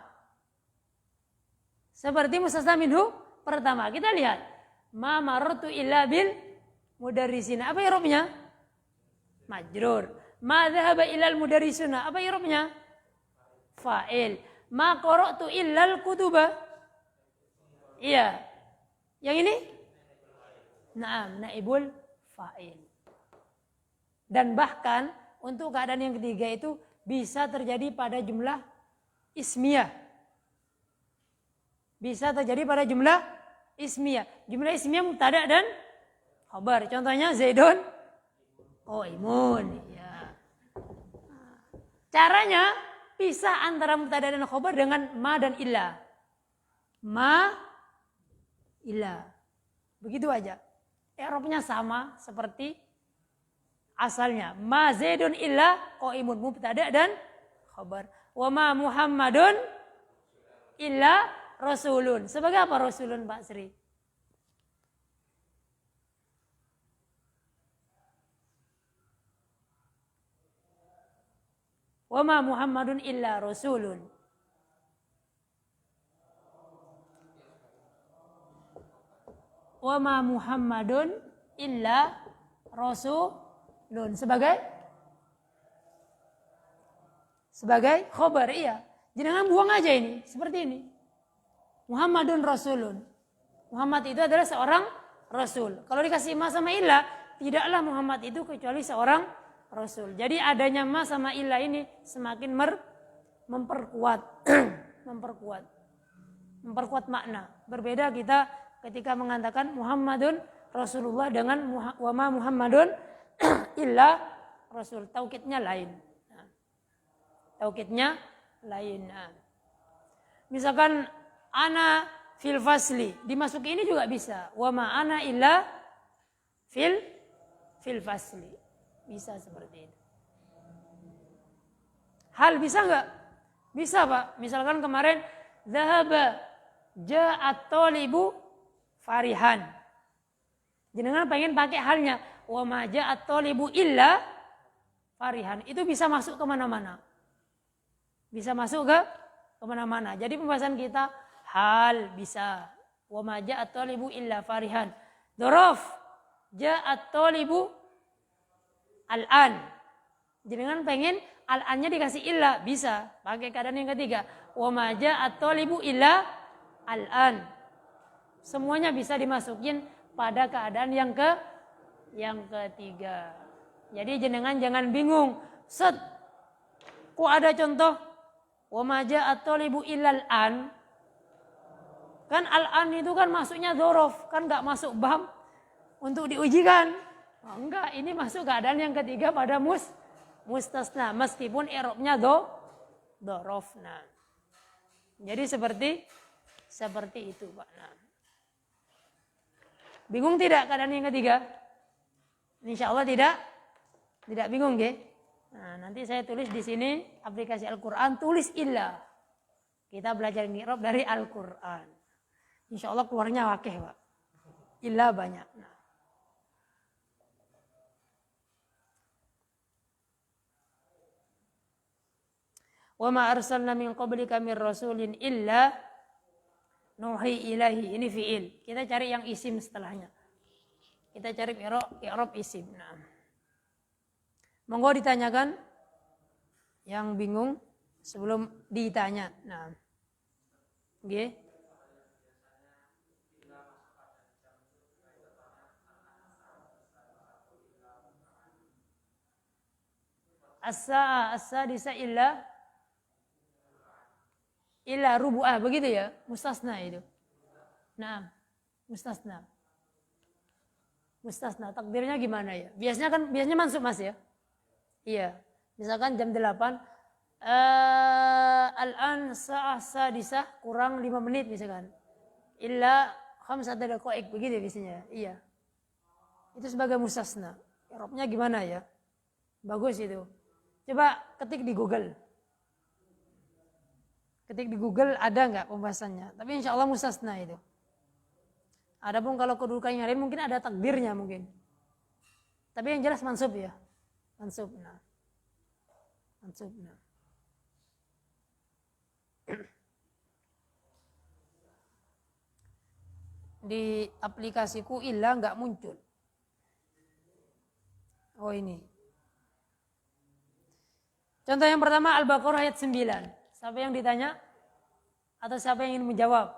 Kita lihat. Ma marartu illa bil mudarrisina. Apa i'rabnya? Majrur. Ma dhahaba ilal mudarrisuna. Apa i'rabnya? Fa'il. Ma qara'tu illal kutuba. Iya. Yang ini? Naam, naibul fa'il. Dan bahkan untuk keadaan yang ketiga itu bisa terjadi pada jumlah ismiyah. Jumlah ismiyah mubtada dan khabar. Contohnya Zaidun qaimun. Ya. Caranya pisah antara mubtada dan khabar dengan ma dan illa. Begitu aja. I'rabnya sama seperti asalnya. Ma Zaidun illa qaimun, mubtada dan khabar. Wa ma Muhammadun illa rasulun. Sebagai apa rasulun, Pak Sri? Wa ma Muhammadun illa rasulun. Wa ma Muhammadun illa rasulun. Sebagai khobar, iya. Jangan buang aja ini, seperti ini. Muhammadun rasulun. Muhammad itu adalah seorang rasul. Kalau dikasih ma sama illa, tidaklah Muhammad itu kecuali seorang rasul. Jadi adanya ma sama illa ini semakin memperkuat memperkuat makna. Berbeda kita ketika mengatakan Muhammadun Rasulullah dengan wa ma Muhammadun illa rasul. Taukidnya lain. Misalkan ana fil fasli, dimasuki ini juga bisa. Wa ma ana illa fil fasli. Bisa seperti itu. Hal bisa enggak? Bisa, Pak. Misalkan kemarin zahaba ja'at talibu farihan. Jenengan pengen pakai halnya wa ma ja'at talibu illa farihan. Itu bisa masuk ke mana-mana. Jadi pembahasan kita hal bisa. Wa ma ja'at talibu illa farihan. Dzaraf ja'at talibu al-an. Jenengan pengen al-annya dikasih illa, bisa. Pakai keadaan yang ketiga. Wa ma ja'at talibu illa al-an. Semuanya bisa dimasukin pada keadaan yang ketiga. Jadi jenengan jangan bingung. Kok ada contoh wa ma ja'at talibu illa al-an? Kan al-an itu kan masuknya dzaraf, kan enggak masuk bab untuk diujikan. Oh, enggak, ini masuk keadaan yang ketiga pada mustasna meskipun i'rabnya dzaraf. Nah. Jadi seperti itu, Pak. Nah. Bingung tidak keadaan yang ketiga? Insyaallah tidak Tidak bingung nggih? Nah, nanti saya tulis di sini aplikasi Al-Qur'an, tulis illa. Kita belajar i'rab dari Al-Qur'an. Insyaallah keluarnya wakeh, Pak. Illa banyak. Nah. Wa ma arsalna min qablika mir rasulin illa nuhi ilahi. Ini fi'il. Kita cari yang isim setelahnya. Kita cari i'rab isim. Nah. Monggo ditanyakan yang bingung sebelum ditanya. Nah. Nggih. As-sadisa illa rubu'ah, begitu ya? Mustasna itu. Nah, mustasna. Mustasna, takdirnya gimana ya? Biasanya masuk Mas ya? Iya. Misalkan jam 8, al-an sa'ah sadisah kurang 5 menit misalkan. Illa khamsata daqaiq, begitu biasanya. Iya. Itu sebagai mustasna. I'rabnya gimana ya? Bagus itu. Coba ketik di Google. Ketik di Google ada nggak pembahasannya? Tapi insya Allah mustasna itu. Adapun kalau kedudukan yang lain mungkin ada takdirnya mungkin. Tapi yang jelas mansub ya. Mansub. Nah. Mansub. Nah. Di aplikasiku illa nggak muncul. Oh ini. Contoh yang pertama Al-Baqarah ayat 9. Siapa yang ditanya? Atau siapa yang ingin menjawab?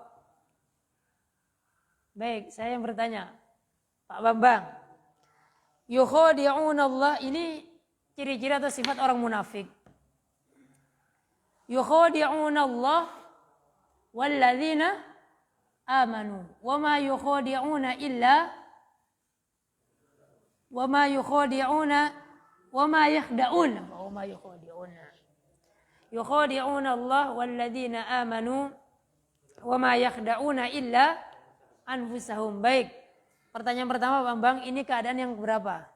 Baik, saya yang bertanya. Pak Bambang. Yukhadi'una Allah, ini ciri-ciri atau sifat orang munafik. Yukhadi'una Allah walladzina amanu. Wama yukhadi'una illa wama yukhadi'una wama yakhda'un. Wama yukhadi'una. Yukhadi'una Allah walladzina amanu wama yakhda'una illa anfusahum. Baik. Pertanyaan pertama Bambang, ini keadaan yang berapa?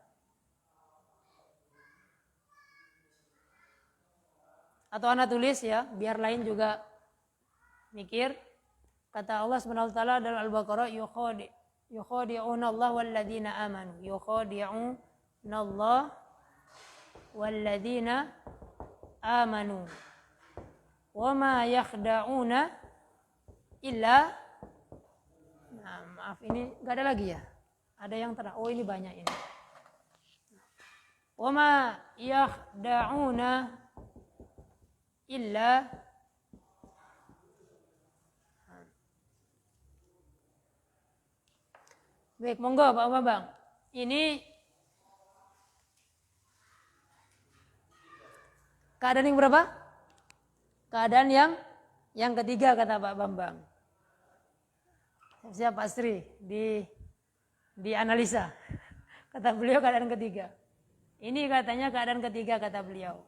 Atau Anda tulis ya, biar lain juga mikir. Kata Allah Subhanahu wa taala dalam Al-Baqarah, yukhadi'una Allah walladzina amanu. Yukhadi'una Allah walladzina amanu. Wama yakhda'una illa. Nah, maaf ini enggak ada lagi ya. Ada yang oh ini banyak ini. Wama yakhda'una illa baik, monggo Pak Bambang. Ini keadaan yang berapa? Keadaan yang ketiga kata Pak Bambang. Siap Pak Sri di analisa. Kata beliau keadaan ketiga. Ini katanya keadaan ketiga kata beliau.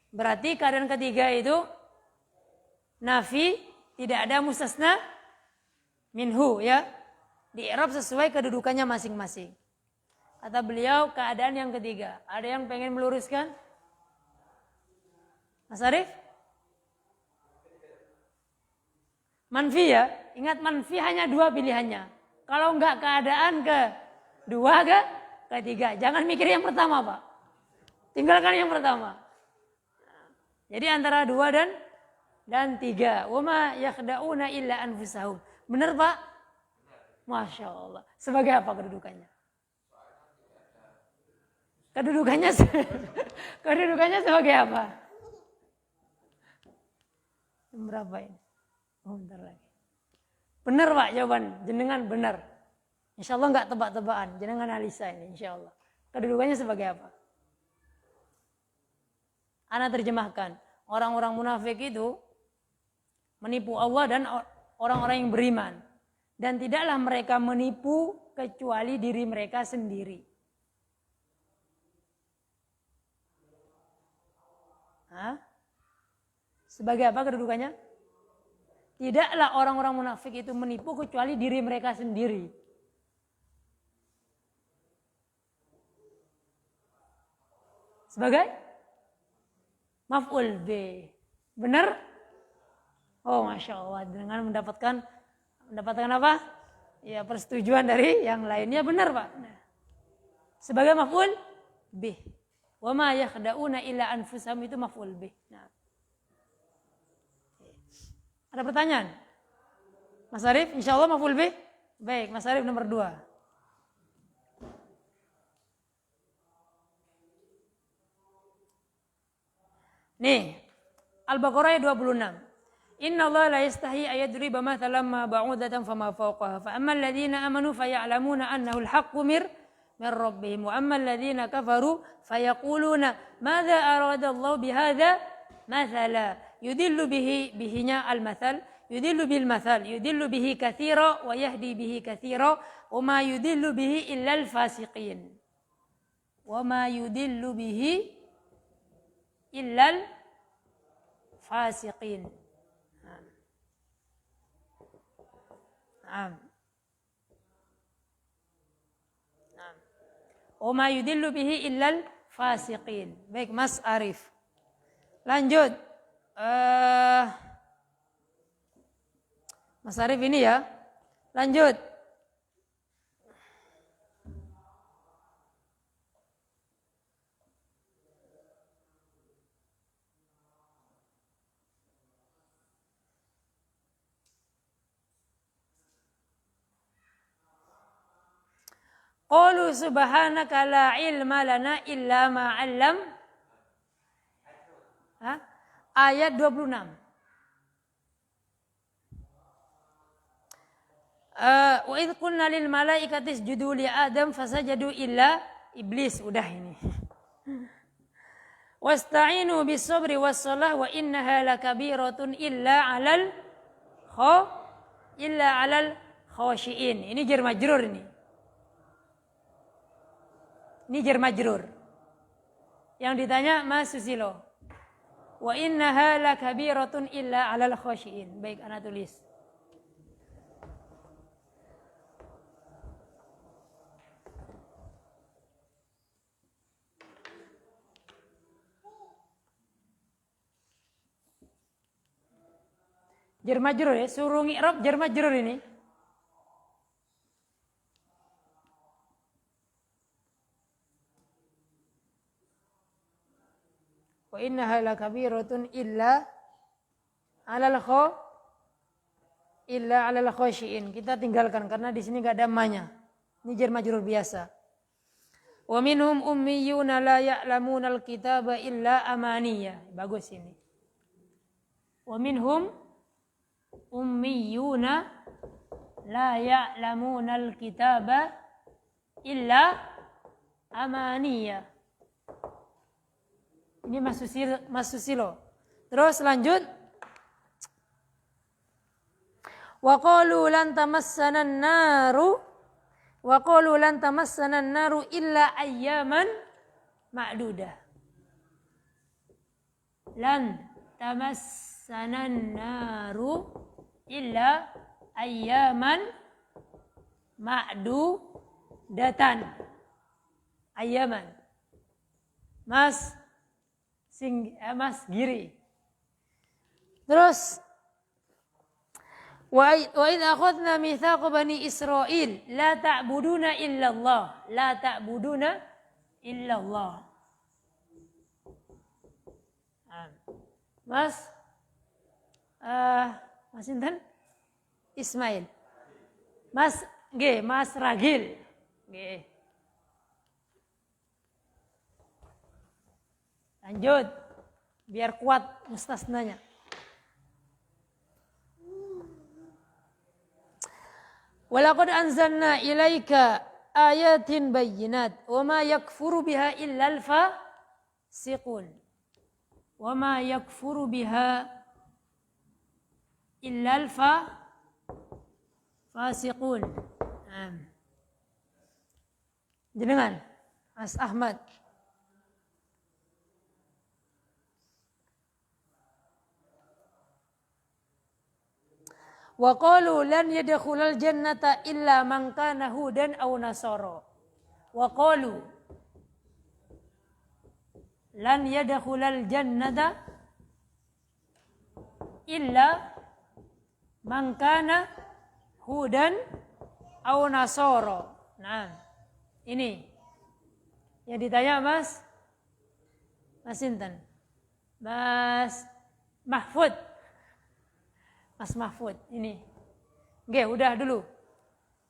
Berarti keadaan ketiga itu nafi, tidak ada mustasna minhu ya. Di i'rab sesuai kedudukannya masing-masing. Kata beliau keadaan yang ketiga. Ada yang pengen meluruskan? Mas Arif? Manfi ya. Ingat manfi hanya 2 pilihannya. Kalau enggak keadaan kedua ketiga. Jangan mikir yang pertama Pak. Tinggalkan yang pertama. Jadi antara 2 dan 3. Wama yakhda'una illa anfusahum. Benar Pak? Masya Allah. Sebagai apa kedudukannya? Kedudukannya sebagai apa? Berapa ini? Oh bentar lagi. Benar Pak jawaban. Jenengan benar. Insya Allah enggak tebak-tebakan. Jenengan analisa ini insya Allah. Kedudukannya sebagai apa? Ana terjemahkan, orang-orang munafik itu menipu Allah dan orang-orang yang beriman. Dan tidaklah mereka menipu kecuali diri mereka sendiri. Hah? Sebagai apa kedudukannya? Tidaklah orang-orang munafik itu menipu kecuali diri mereka sendiri. sebagai maf'ul bih. Benar? Oh, Masya Allah, dengan mendapatkan apa? Ya, persetujuan dari yang lainnya, benar Pak. Sebagai maf'ul bih. Wa ma yakhda'una illa anfusahum, itu maf'ul bih. Nah. Ada pertanyaan? Mas Arif, insya Allah maf'ul bih? Baik, Mas Arif nomor 2. Nih, Al-Baqarah 26. Inna Allah la yastahi ayadriba mathalan ma ba'udatan fama fawqaha fa ammal ladzina amanu faya'lamuna annahu al-haqqu min rabbihim wa ammal ladzina kafaru fayaquluna madza arada Allah bihadza mathala yudillu bihinya al-mathal yudillu bil mathal yudillu bihi katsira wa yahdi bihi katsira wa ma yudillu bihi illa al-fasiqin wa ma yudillu bihi illa al-fasiqin. Wa ma yudillu bihi illal fasiqin. Baik, Mas Arif. Lanjut. Mas Arif ini ya. Lanjut. Qalu subhanaka la ilma lana illa ma 'allam. Ayat 26. Wa idh qulna lil malaikati isjudu li Adam fasajadu illa iblis. Udah ini. Wasta'inu bis sabri was salah wa innaha lakabiratun illa 'alal khashiin. Ini jar majrur ini. Ini jar majrur. Yang ditanya Mas Susilo. Wa innaha lakabiratun illa 'alal khashiin. Baik, ana tulis. Jar majrur ya, suruh ngi'rab jar majrur ini. Wa innaha lakabiratun illa 'alal khashiin. Kita tinggalkan karena di sini enggak ada ma-nya. Ini jar majrur biasa. Wa minhum ummiyuna la ya'lamunal kitaba illa amaniya. Bagus ini. Wa minhum ummiyuna la ya'lamunal kitaba illa amaniya. Ini Mas Susilo. Terus lanjut. Wa qalu lan tamassana an-naru illa ayyaman ma'dudah. Lan tamassana an-naru illa ayyaman ma'dudatan. Ayyaman. Mas Giri. Terus wa idh akhadna mitsaqa bani Israil la ta'buduna illallah. La ta'buduna illallah. Mas Intan Ismail. Mas Ragil. Lanjut, biar kuat mustasnanya. Walaqad anzalna ilaika ayatin bayyinat wa ma yakfuru biha illa al-fasiqun. Wa ma yakfuru biha illa al-fasiqun. Jenengan Mas Ahmad. Wa qalu lan yadkhulal jannata illa man kana hudan aw nasara. Wa qalu lan yadkhulal jannata illa man kana hudan aw nasara. Nah, ini yang ditanya Mas Sinten? Mas Mahfud. Mas Mahfud ini. Oke, udah dulu.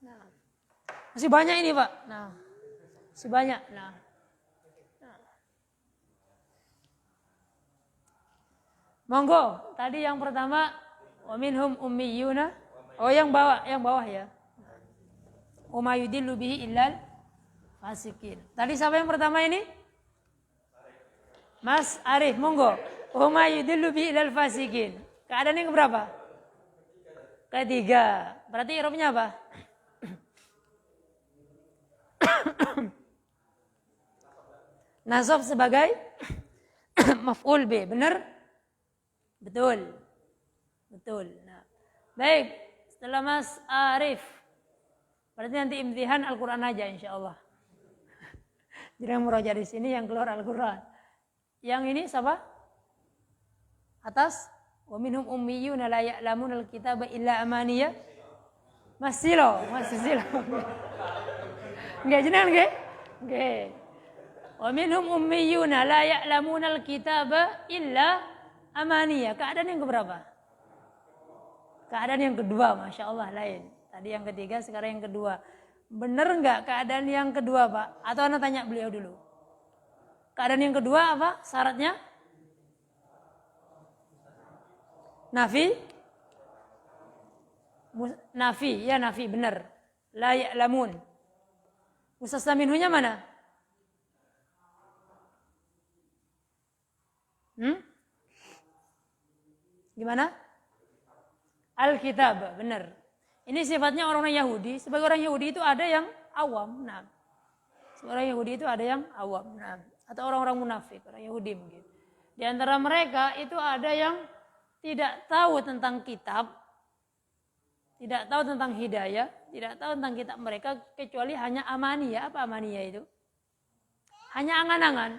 Nah, masih banyak ini, Pak. Nah, masih banyak. Nah. Monggo, tadi yang pertama wa minhum ummiyuna. Oh, yang bawah ya. Wa ma yudillu bihi illal fasikin. Tadi siapa yang pertama ini? Mas Arif, monggo. Wa ma yudillu bihi illal fasikin. Keadaan yang keberapa? Ketiga. Berarti i'rabnya apa? Nasab sebagai maf'ul bi, benar? Betul. Nah, baik. Setelah Mas Arif, berarti nanti imtihan Al-Quran aja insyaallah. Jadi yang murojaah di sini yang keluar Al-Quran. Yang ini siapa? Atas. Wa minhum ummiyuna la ya'lamunal kitaba illa amaniya. Mas Silo. Nggih jenengan nggih? Nggih. Wa minhum ummiyuna la ya'lamunal kitaba illa amaniya. Keadaan yang keberapa? Keadaan yang kedua, Masya Allah lain. Tadi yang ketiga, sekarang yang kedua. Benar enggak keadaan yang kedua, Pak? Atau Anda tanya beliau dulu. Keadaan yang kedua apa? Syaratnya? Nafi? Nafi, benar. La ya'lamun. Mustasna minhunya mana? Gimana? Alkitab, benar. Ini sifatnya orang-orang Yahudi. Sebagai orang Yahudi itu ada yang awam. Nah, sebagai orang Yahudi itu ada yang awam. Nah, atau orang-orang munafik, orang Yahudi mungkin. Di antara mereka itu ada yang tidak tahu tentang kitab, tidak tahu tentang hidayah, tidak tahu tentang kitab mereka kecuali hanya amaniyah. Apa amaniyah itu? Hanya angan-angan,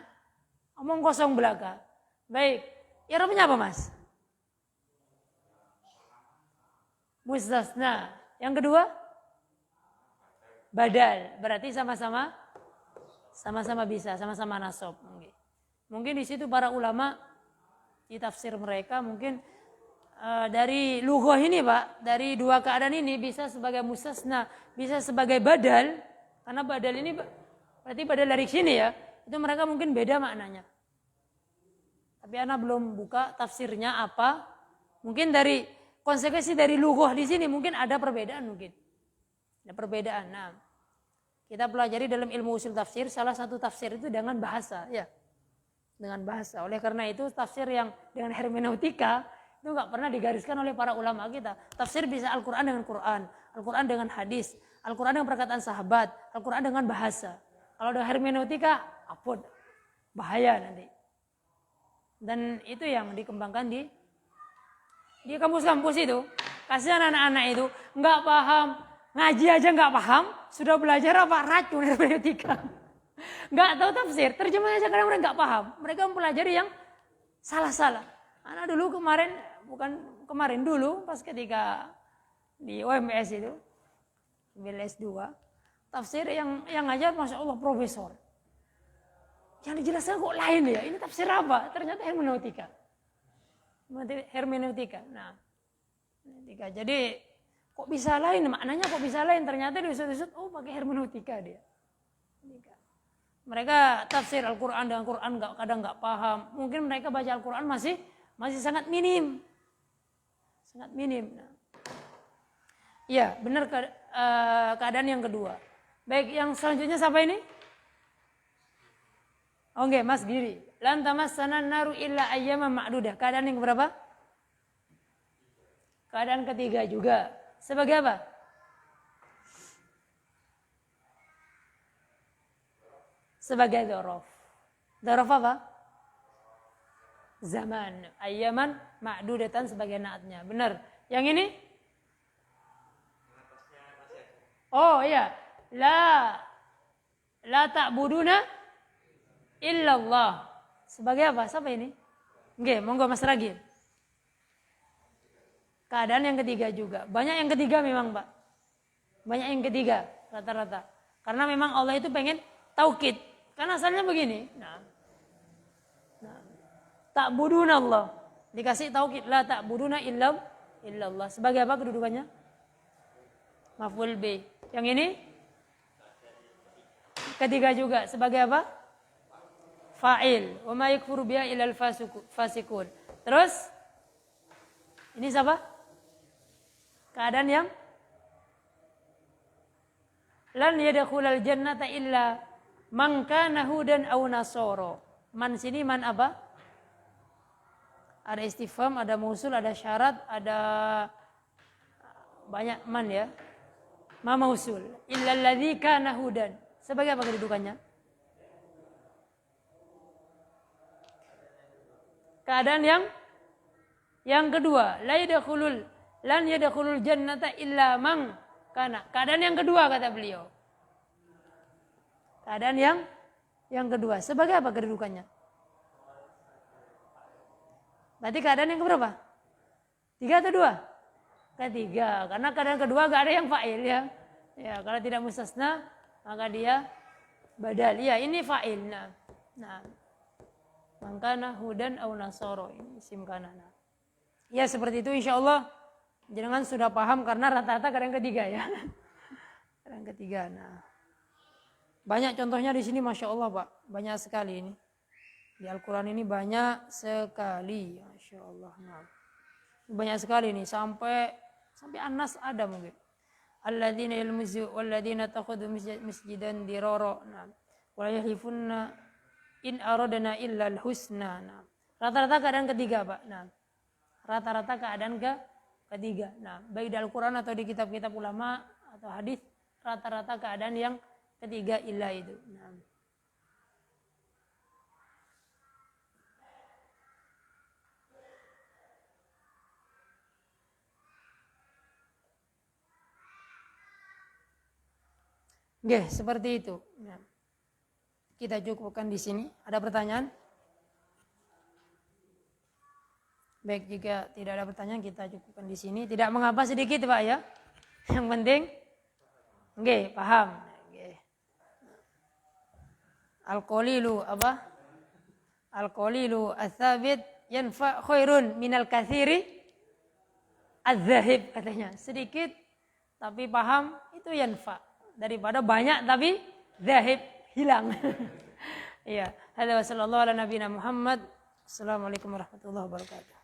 omong kosong belaka. Baik, i'rabnya apa Mas? Mustasna. Yang kedua? Badal. Berarti sama-sama bisa, sama-sama nasab. Mungkin di situ para ulama di tafsir mereka mungkin dari lughah ini Pak, dari dua keadaan ini bisa sebagai mustasna, bisa sebagai badal. Karena badal ini berarti badal dari sini ya. Itu mereka mungkin beda maknanya. Tapi ana belum buka tafsirnya apa. Mungkin dari konsekuensi dari lughah di sini mungkin ada perbedaan mungkin. Ada perbedaan. Nah, kita pelajari dalam ilmu usul tafsir, salah satu tafsir itu dengan bahasa, ya. Dengan bahasa. Oleh karena itu tafsir yang dengan hermeneutika itu enggak pernah digariskan oleh para ulama kita. Tafsir bisa Al-Qur'an dengan Qur'an, Al-Qur'an dengan hadis, Al-Qur'an dengan perkataan sahabat, Al-Qur'an dengan bahasa. Kalau ada hermeneutika, apun bahaya nanti. Dan itu yang dikembangkan di kampus-kampus itu. Kasihan anak-anak itu nggak paham, ngaji aja nggak paham, sudah belajar apa racun hermeneutika. Nggak tahu tafsir, terjemahnya aja kadang mereka nggak paham. Mereka mempelajari yang salah-salah. Anak dulu dulu pas ketika di OMS itu, ambil S2, tafsir yang ngajar Masya Allah profesor. Yang dijelaskan kok lain ya, ini tafsir apa? Ternyata hermeneutika. Hermeneutika. Nah, hermeneutika. Jadi kok bisa lain? Maknanya kok bisa lain? Ternyata diusut-usut, oh pakai hermeneutika dia. Mereka tafsir Al-Quran dengan Quran kadang nggak paham. Mungkin mereka baca Al-Quran masih sangat minim, sangat minim. Nah. Iya, benar keadaan yang kedua. Baik, yang selanjutnya siapa ini? Oke, Mas Giri. Lan tamassana naru illa ayyaman ma'dudah. Keadaan yang berapa? Keadaan ketiga juga. Sebagai apa? Sebagai dzaraf. Dzaraf apa? Zaman. Ayyaman ma'dudatan sebagai naatnya. Benar. Yang ini? Oh iya. La ta'buduna illallah. Sebagai apa? Siapa ini? Nggih, monggo Mas Ragil. Keadaan yang ketiga juga. Banyak yang ketiga memang, Pak. Banyak yang ketiga rata-rata. Karena memang Allah itu pengen taukid. Karena asalnya begini. Ta'buduna Allah. Dikasih taukid. La ta'buduna illallah. Sebagai apa kedudukannya? Maf'ul bi. Yang ini? Ketiga juga. Sebagai apa? Fa'il. Wa ma yakfuru biha illal fasikun. Terus? Ini siapa? Keadaan yang lan yadkhulal jannata illa man kana hudan aw nasara. Man sini man apa? Ada istifham, ada mausul, ada syarat, ada banyak man ya. Ma mausul. Illa alladzi kana hudan. Sebagai apa kedudukannya? Keadaan yang kedua, lan yadkhulul jannata illa man kana. Keadaan yang kedua kata beliau. Keadaan yang kedua. Sebagai apa kedudukannya? Berarti keadaan yang keberapa? 3 atau 2? Ketiga. Karena keadaan kedua gak ada yang fa'il ya. Ya, kalau tidak mustasna maka dia badal. Ya, ini fa'il. Nah. Mangkana hudan au nasoro. Ini isim kana. Ya, seperti itu insyaallah. Jangan sudah paham karena rata-rata keadaan ketiga ya. Keadaan ketiga. Nah. Banyak contohnya di sini Masya Allah Pak. Banyak sekali ini. Di Al-Quran ini banyak sekali. Masya Allah. Nah. Banyak sekali nih. Sampai An-Nas ada mungkin. Alladzina yalmuzu walladzina takhudhu masjidan dirara. Nah. Wa yahlifunna in aradna illa al-husna. Nah. Rata-rata keadaan ketiga Pak. Nah. Rata-rata keadaan ketiga. Nah, baik di Al-Quran atau di kitab-kitab ulama atau hadis, rata-rata keadaan yang ketiga illa itu. Nah. Oke, seperti itu. Nah. Kita cukupkan di sini. Ada pertanyaan? Baik, jika tidak ada pertanyaan kita cukupkan di sini. Tidak mengapa sedikit Pak ya. Yang penting nggih, paham. Nggih. Al-qalilu apa? Al-qalilu ats-tsabit yanfa khairun minal katsiri adz-dzahib katanya. Sedikit tapi paham itu yanfa daripada banyak tapi dzahib hilang. Iya, hada wa sallallahu ala nabiyina Muhammad. Assalamualaikum warahmatullahi wabarakatuh.